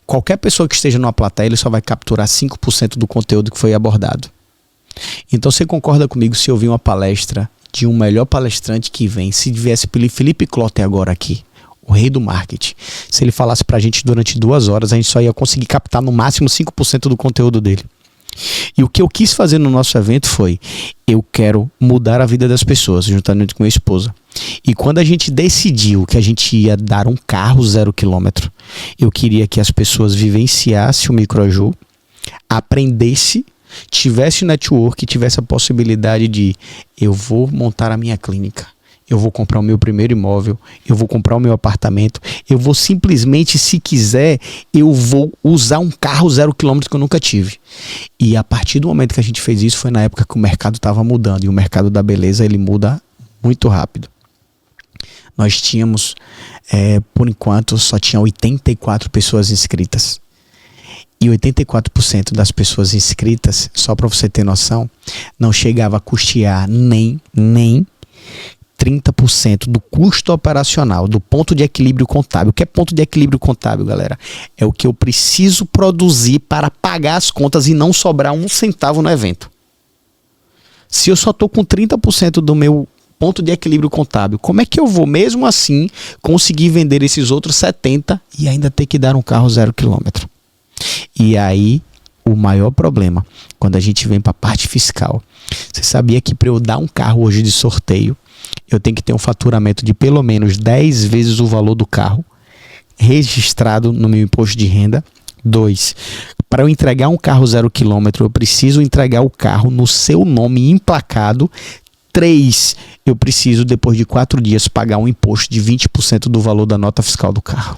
qualquer pessoa que esteja numa plateia, ele só vai capturar 5% do conteúdo que foi abordado. Então você concorda comigo se eu ouvir uma palestra de um melhor palestrante que vem, se viesse pelo Felipe Clotter agora aqui, o rei do marketing, se ele falasse pra gente durante 2 horas, a gente só ia conseguir captar no máximo 5% do conteúdo dele. E o que eu quis fazer no nosso evento foi, eu quero mudar a vida das pessoas, juntamente com a minha esposa. E quando a gente decidiu que a gente ia dar um carro 0 km, eu queria que as pessoas vivenciassem o Microaju, aprendesse, tivesse network, tivesse a possibilidade de, eu vou montar a minha clínica, eu vou comprar o meu primeiro imóvel, eu vou comprar o meu apartamento, eu vou simplesmente, se quiser, eu vou usar um carro 0 km que eu nunca tive. E a partir do momento que a gente fez isso, foi na época que o mercado estava mudando, e o mercado da beleza, ele muda muito rápido. Nós tínhamos, por enquanto, só tinha 84 pessoas inscritas. E 84% das pessoas inscritas, só para você ter noção, não chegava a custear nem 30% do custo operacional, do ponto de equilíbrio contábil. O que é ponto de equilíbrio contábil, galera? É o que eu preciso produzir para pagar as contas e não sobrar um centavo no evento. Se eu só estou com 30% do meu ponto de equilíbrio contábil, como é que eu vou, mesmo assim, conseguir vender esses outros 70% e ainda ter que dar um carro 0 km? E aí, o maior problema, quando a gente vem para a parte fiscal. Você sabia que para eu dar um carro hoje de sorteio, eu tenho que ter um faturamento de pelo menos 10 vezes o valor do carro registrado no meu imposto de renda? 2. Para eu entregar um carro 0 km, eu preciso entregar o carro no seu nome emplacado. 3. Eu preciso, depois de 4 dias, pagar um imposto de 20% do valor da nota fiscal do carro.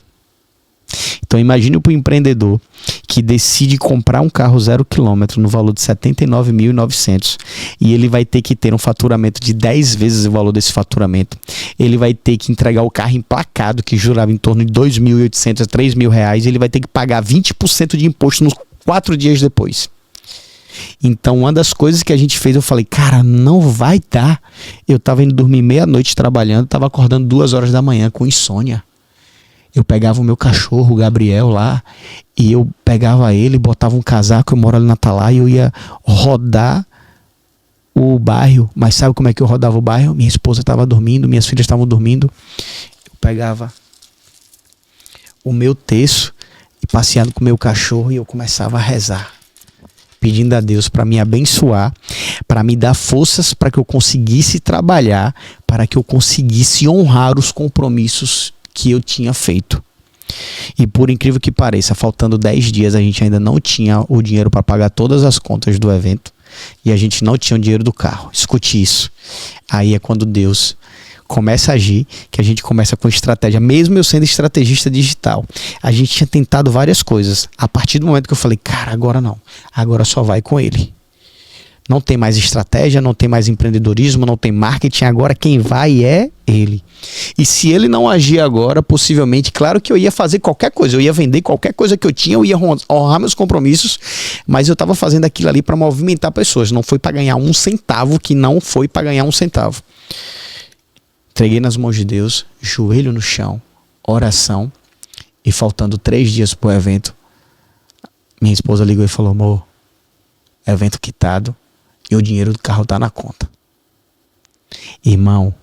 Então imagine para o empreendedor que decide comprar um carro 0 km no valor de 79.900 e ele vai ter que ter um faturamento de 10 vezes o valor desse faturamento. Ele vai ter que entregar o carro emplacado, que jurava em torno de 2.800 a 3.000 reais, e ele vai ter que pagar 20% de imposto nos 4 dias depois. Então, uma das coisas que a gente fez, eu falei, cara, não vai dar. Eu estava indo dormir meia-noite trabalhando, estava acordando 2 horas da manhã com insônia. Eu pegava o meu cachorro, o Gabriel, lá, e eu pegava ele, botava um casaco, eu moro ali na Atalaia, e eu ia rodar o bairro. Mas sabe como é que eu rodava o bairro? Minha esposa estava dormindo, minhas filhas estavam dormindo. Eu pegava o meu terço e passeando com o meu cachorro, e eu começava a rezar, pedindo a Deus para me abençoar, para me dar forças para que eu conseguisse trabalhar, para que eu conseguisse honrar os compromissos que eu tinha feito. E por incrível que pareça, faltando 10 dias, a gente ainda não tinha o dinheiro para pagar todas as contas do evento e a gente não tinha o dinheiro do carro. Escute isso. Aí é quando Deus começa a agir, que a gente começa com estratégia. Mesmo eu sendo estrategista digital, a gente tinha tentado várias coisas. A partir do momento que eu falei, cara, agora não, agora só vai com ele. Não tem mais estratégia, não tem mais empreendedorismo, não tem marketing, agora quem vai é ele. E se ele não agir agora, possivelmente, claro que eu ia fazer qualquer coisa, eu ia vender qualquer coisa que eu tinha, eu ia honrar meus compromissos, mas eu estava fazendo aquilo ali para movimentar pessoas, não foi para ganhar um centavo, que não foi para ganhar um centavo. Entreguei nas mãos de Deus, joelho no chão, oração, e faltando 3 dias pro evento, minha esposa ligou e falou, amor, evento quitado, e o dinheiro do carro tá na conta. Irmão,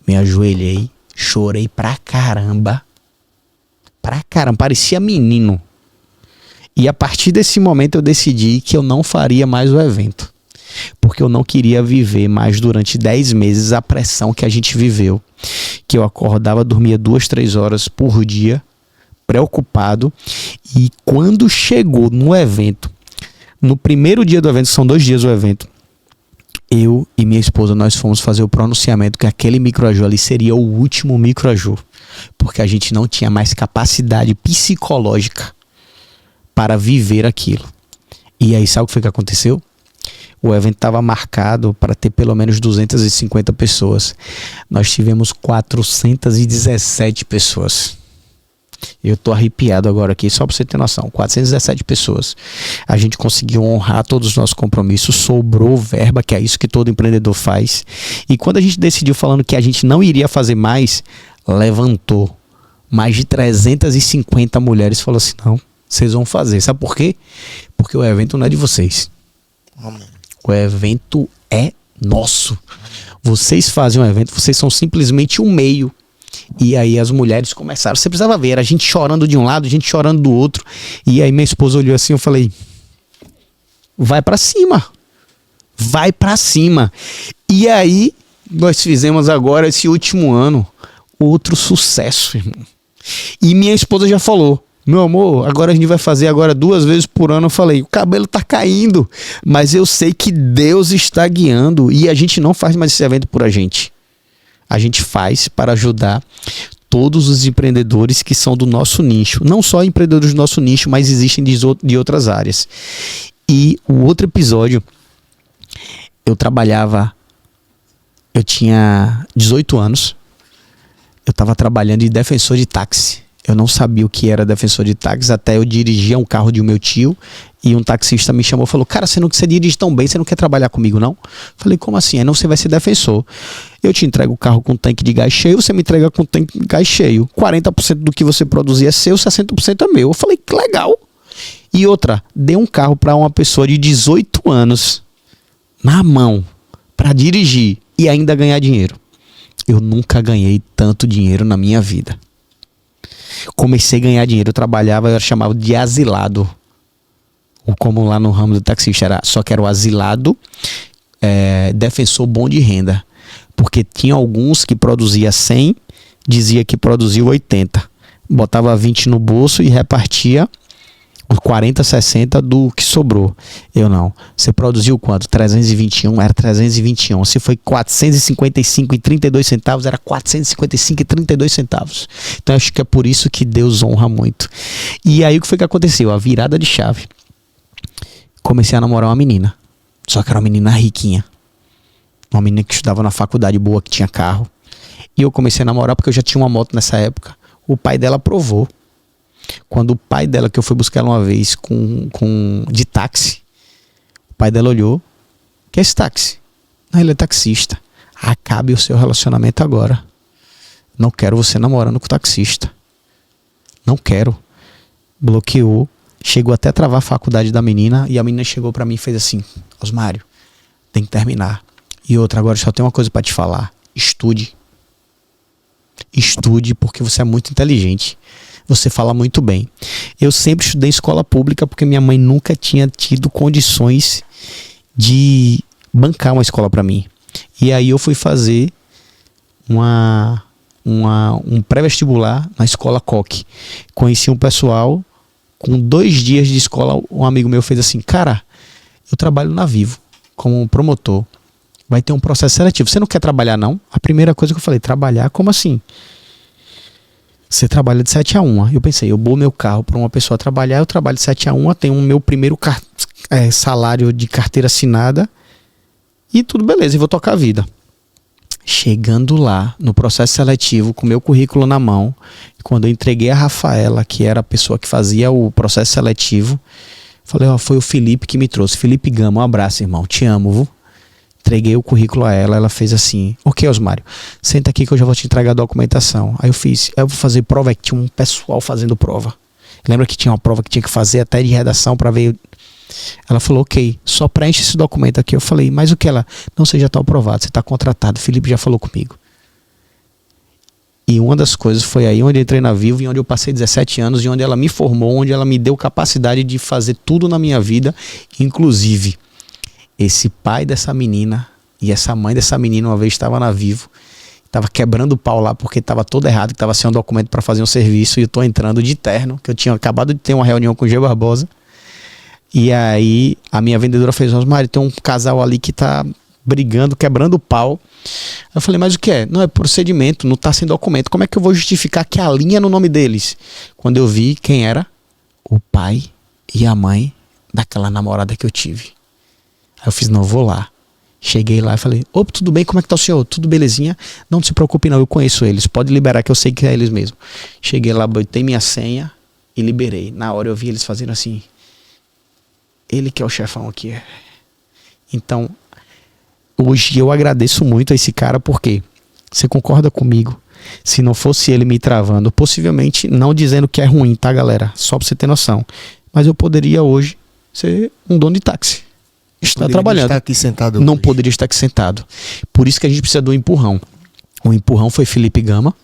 me ajoelhei, chorei pra caramba, parecia menino. E a partir desse momento eu decidi que eu não faria mais o evento, porque eu não queria viver mais durante 10 meses a pressão que a gente viveu, que eu acordava, dormia 2, 3 horas por dia, preocupado, e quando chegou no evento, no primeiro dia do evento, são 2 dias do evento, eu e minha esposa, nós fomos fazer o pronunciamento que aquele microaju ali seria o último microaju, porque a gente não tinha mais capacidade psicológica para viver aquilo. E aí sabe o que foi que aconteceu? O evento estava marcado para ter pelo menos 250 pessoas. Nós tivemos 417 pessoas. Eu tô arrepiado agora aqui, só para você ter noção. 417 pessoas. A gente conseguiu honrar todos os nossos compromissos, sobrou verba, que é isso que todo empreendedor faz. E quando a gente decidiu falando que a gente não iria fazer mais, levantou mais de 350 mulheres e falou assim, não, vocês vão fazer. Sabe por quê? Porque o evento não é de vocês. O evento é nosso. Vocês fazem um evento, vocês são simplesmente um meio. E aí as mulheres começaram, você precisava ver, a gente chorando de um lado, a gente chorando do outro. E aí minha esposa olhou assim, eu falei, vai pra cima. Vai pra cima. E aí nós fizemos agora esse último ano outro sucesso, irmão. E minha esposa já falou, meu amor, agora a gente vai fazer agora 2 vezes por ano. Eu falei, o cabelo tá caindo, mas eu sei que Deus está guiando e a gente não faz mais esse evento por a gente. a gente faz para ajudar todos os empreendedores que são do nosso nicho. Não só empreendedores do nosso nicho, mas existem de outras áreas. E o outro episódio, eu tinha 18 anos, eu estava trabalhando de defensor de táxi. Eu não sabia o que era defensor de táxi, até eu dirigia um carro de um meu tio e um taxista me chamou e falou: cara, você dirige tão bem, você não quer trabalhar comigo não? Falei: como assim? Aí não, você vai ser defensor. Eu te entrego o carro com tanque de gás cheio, você me entrega com tanque de gás cheio. 40% do que você produzir é seu, 60% é meu. Eu falei: que legal. E outra, dei um carro para uma pessoa de 18 anos na mão para dirigir e ainda ganhar dinheiro. Eu nunca ganhei tanto dinheiro na minha vida. Comecei a ganhar dinheiro, eu trabalhava, eu era chamado de asilado, ou como lá no ramo do taxista, só que era o asilado, defensor bom de renda, porque tinha alguns que produzia 100, dizia que produzia 80, botava 20 no bolso e repartia os 40, 60 do que sobrou. Eu não. Você produziu quanto? 321, era 321. Se foi 455,32 era 455,32. Então acho que é por isso que Deus honra muito. E aí o que foi que aconteceu? A virada de chave. Comecei a namorar uma menina. Só que era uma menina riquinha. Uma menina que estudava na faculdade boa, que tinha carro. E eu comecei a namorar porque eu já tinha uma moto nessa época. O pai dela aprovou. Quando o pai dela, que eu fui buscar ela uma vez de táxi, o pai dela olhou: que é esse táxi? Não, ele é taxista. Acabe o seu relacionamento agora. Não quero você namorando com o taxista. Não quero. Bloqueou. Chegou até a travar a faculdade da menina. E a menina chegou pra mim e fez assim: Osmário, tem que terminar. E outra, agora só tem uma coisa pra te falar: estude. Estude, porque você é muito inteligente. Você fala muito bem. Eu sempre estudei em escola pública porque minha mãe nunca tinha tido condições de bancar uma escola para mim. E aí eu fui fazer um pré-vestibular na escola Coque. Conheci um pessoal, com 2 dias de escola, um amigo meu fez assim: cara, eu trabalho na Vivo como promotor. Vai ter um processo seletivo. Você não quer trabalhar não? A primeira coisa que eu falei: trabalhar? Como assim? Você trabalha de 7 a 1. Eu pensei: eu dou meu carro para uma pessoa trabalhar, eu trabalho de 7 a 1, tenho o meu primeiro salário de carteira assinada e tudo beleza, e vou tocar a vida. Chegando lá, no processo seletivo, com o meu currículo na mão, quando eu entreguei a Rafaela, que era a pessoa que fazia o processo seletivo, falei: ó, foi o Felipe que me trouxe. Felipe Gama, um abraço, irmão, te amo, viu? Entreguei o currículo a ela, ela fez assim: ok, Osmário, senta aqui que eu já vou te entregar a documentação. Aí eu vou fazer prova, que tinha um pessoal fazendo prova. Lembra que tinha uma prova que tinha que fazer até de redação para ver. Ela falou: ok, só preenche esse documento aqui. Eu falei: mas o que? Ela: não, você já está aprovado, você está contratado, Felipe já falou comigo. E uma das coisas foi aí onde eu entrei na Vivo, e onde eu passei 17 anos, e onde ela me formou, onde ela me deu capacidade de fazer tudo na minha vida, inclusive esse pai dessa menina e essa mãe dessa menina uma vez estava na Vivo, estava quebrando o pau lá porque estava todo errado, que estava sem um documento para fazer um serviço, e eu tô entrando de terno, que eu tinha acabado de ter uma reunião com o G Barbosa, e aí a minha vendedora fez: Osmário, tem um casal ali que tá brigando, quebrando o pau. Eu falei: mas o que é? Não, é procedimento, não tá sem documento, como é que eu vou justificar que a linha é no nome deles? Quando eu vi quem era, o pai e a mãe daquela namorada que eu tive. Aí eu fiz: não, vou lá. Cheguei lá e falei: opa, tudo bem, como é que tá o senhor? Tudo belezinha? Não se preocupe não, eu conheço eles, pode liberar que eu sei que é eles mesmo. Cheguei lá, botei minha senha e liberei. Na hora eu vi eles fazendo assim: ele que é o chefão aqui. Então, hoje eu agradeço muito a esse cara, porque você concorda comigo? Se não fosse ele me travando, possivelmente, não dizendo que é ruim, tá, galera? Só pra você ter noção, mas eu poderia hoje ser um dono de táxi. Está trabalhando. Estar aqui sentado não hoje. Poderia estar aqui sentado. Por isso que a gente precisa do empurrão. O empurrão foi Felipe Gama.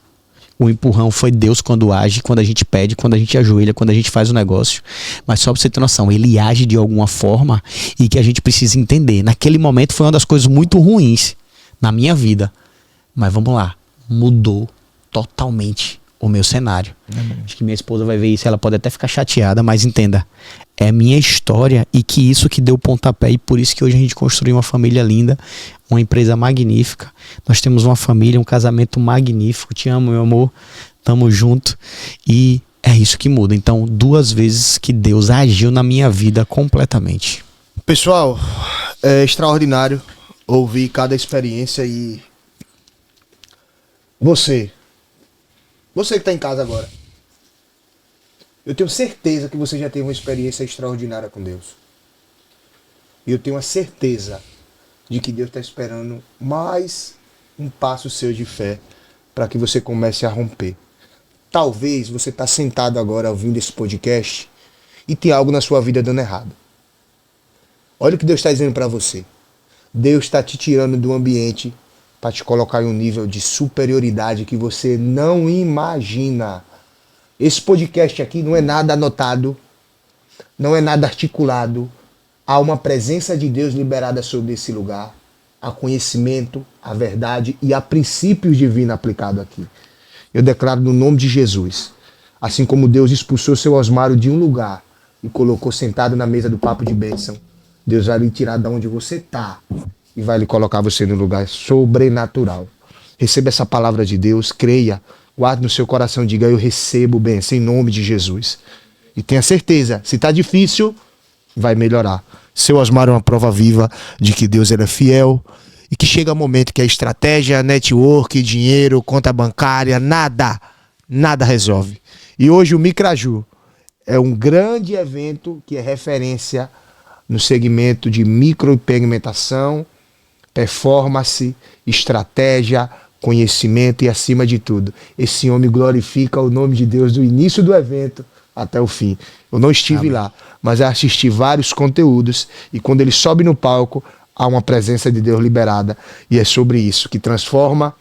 O empurrão foi Deus quando age, quando a gente pede, quando a gente ajoelha, quando a gente faz o negócio. Mas só pra você ter noção, ele age de alguma forma e que a gente precisa entender. Naquele momento foi uma das coisas muito ruins na minha vida. Mas vamos lá, mudou totalmente o meu cenário. Acho que minha esposa vai ver isso, ela pode até ficar chateada, mas entenda, é minha história e que isso que deu pontapé e por isso que hoje a gente construiu uma família linda, uma empresa magnífica. Nós temos uma família, um casamento magnífico. Te amo, meu amor. Tamo junto. E é isso que muda. Então, 2 vezes que Deus agiu na minha vida completamente. Pessoal, é extraordinário ouvir cada experiência e você que está em casa agora, eu tenho certeza que você já teve uma experiência extraordinária com Deus. E eu tenho a certeza de que Deus está esperando mais um passo seu de fé para que você comece a romper. Talvez você está sentado agora ouvindo esse podcast e tem algo na sua vida dando errado. Olha o que Deus está dizendo para você. Deus está te tirando do ambiente para te colocar em um nível de superioridade que você não imagina. Esse podcast aqui não é nada anotado, não é nada articulado. Há uma presença de Deus liberada sobre esse lugar. Há conhecimento, há verdade e há princípios divinos aplicados aqui. Eu declaro no nome de Jesus, assim como Deus expulsou seu Osmário de um lugar e colocou sentado na mesa do papo de bênção, Deus vai lhe tirar de onde você está e vai lhe colocar você num lugar sobrenatural. Receba essa palavra de Deus, creia, guarde no seu coração, diga: eu recebo bênção em nome de Jesus. E tenha certeza, se está difícil, vai melhorar. Seu Osmário é uma prova viva de que Deus ele é fiel e que chega um momento que a estratégia, network, dinheiro, conta bancária, nada resolve. E hoje o Micraju é um grande evento que é referência no segmento de micropigmentação, performance, estratégia, conhecimento e, acima de tudo, esse homem glorifica o nome de Deus do início do evento até o fim. Eu não estive lá, mas eu assisti vários conteúdos e quando ele sobe no palco, há uma presença de Deus liberada e é sobre isso, que transforma,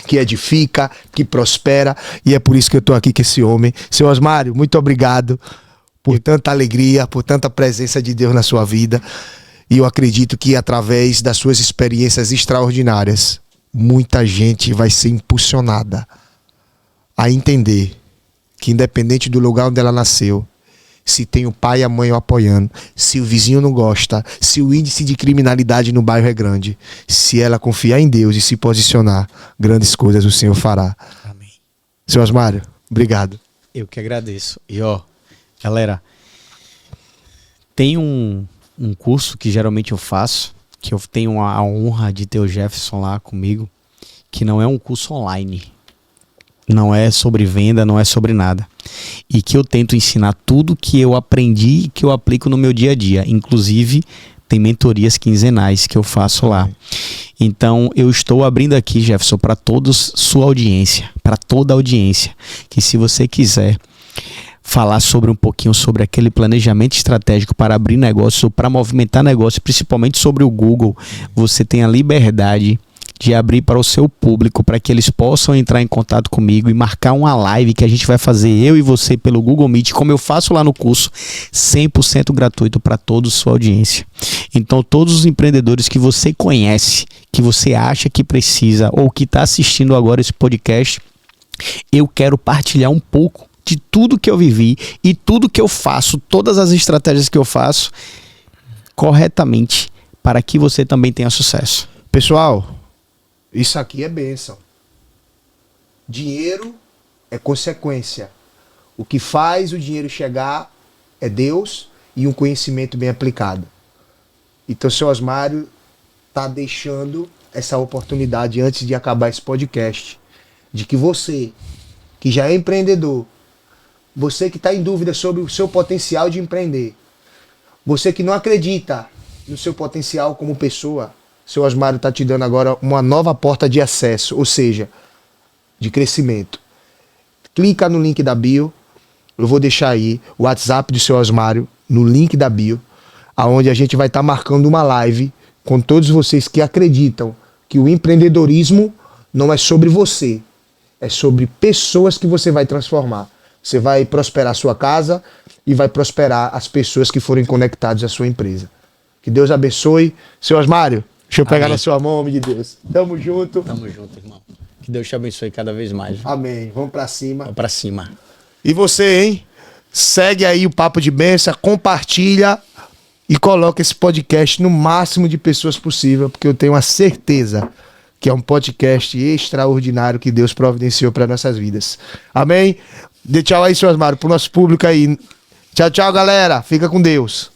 que edifica, que prospera, e é por isso que eu estou aqui com esse homem. Seu Osmário, muito obrigado por tanta alegria, por tanta presença de Deus na sua vida. E eu acredito que através das suas experiências extraordinárias, muita gente vai ser impulsionada a entender que independente do lugar onde ela nasceu, se tem o pai e a mãe o apoiando, se o vizinho não gosta, se o índice de criminalidade no bairro é grande, se ela confiar em Deus e se posicionar, grandes coisas o Senhor fará. Amém. Seu Osmário, obrigado. Eu que agradeço. E galera, tem um curso que geralmente eu faço, que eu tenho a honra de ter o Jefferson lá comigo, que não é um curso online, não é sobre venda, não é sobre nada, e que eu tento ensinar tudo que eu aprendi e que eu aplico no meu dia a dia, inclusive tem mentorias quinzenais que eu faço lá. Então eu estou abrindo aqui, Jefferson, para todos sua audiência, para toda a audiência, que se você quiser falar sobre um pouquinho sobre aquele planejamento estratégico para abrir negócio, para movimentar negócio, principalmente sobre o Google, você tem a liberdade de abrir para o seu público, para que eles possam entrar em contato comigo e marcar uma live que a gente vai fazer, eu e você, pelo Google Meet, como eu faço lá no curso, 100% gratuito para toda a sua audiência. Então, todos os empreendedores que você conhece, que você acha que precisa, ou que está assistindo agora esse podcast, eu quero partilhar um pouco de tudo que eu vivi e tudo que eu faço, todas as estratégias que eu faço, corretamente, para que você também tenha sucesso. Pessoal, isso aqui é bênção. Dinheiro é consequência. O que faz o dinheiro chegar é Deus e um conhecimento bem aplicado. Então, seu Osmário está deixando essa oportunidade antes de acabar esse podcast, de que você, que já é empreendedor, você que está em dúvida sobre o seu potencial de empreender, você que não acredita no seu potencial como pessoa, seu Osmário está te dando agora uma nova porta de acesso, ou seja, de crescimento. Clica no link da bio, eu vou deixar aí o WhatsApp do seu Osmário no link da bio, aonde a gente vai estar marcando uma live com todos vocês que acreditam que o empreendedorismo não é sobre você, é sobre pessoas que você vai transformar. Você vai prosperar a sua casa e vai prosperar as pessoas que forem conectadas à sua empresa. Que Deus abençoe. Seu Osmário, deixa eu pegar na sua mão, homem de Deus. Tamo junto. Tamo junto, irmão. Que Deus te abençoe cada vez mais. Amém. Vamos pra cima. Vamos pra cima. E você, hein? Segue aí o Papo de Bênção, compartilha e coloca esse podcast no máximo de pessoas possível, porque eu tenho a certeza que é um podcast extraordinário que Deus providenciou para nossas vidas. Amém? Dê tchau aí, seu Osmar, pro nosso público aí. Tchau, tchau, galera. Fica com Deus.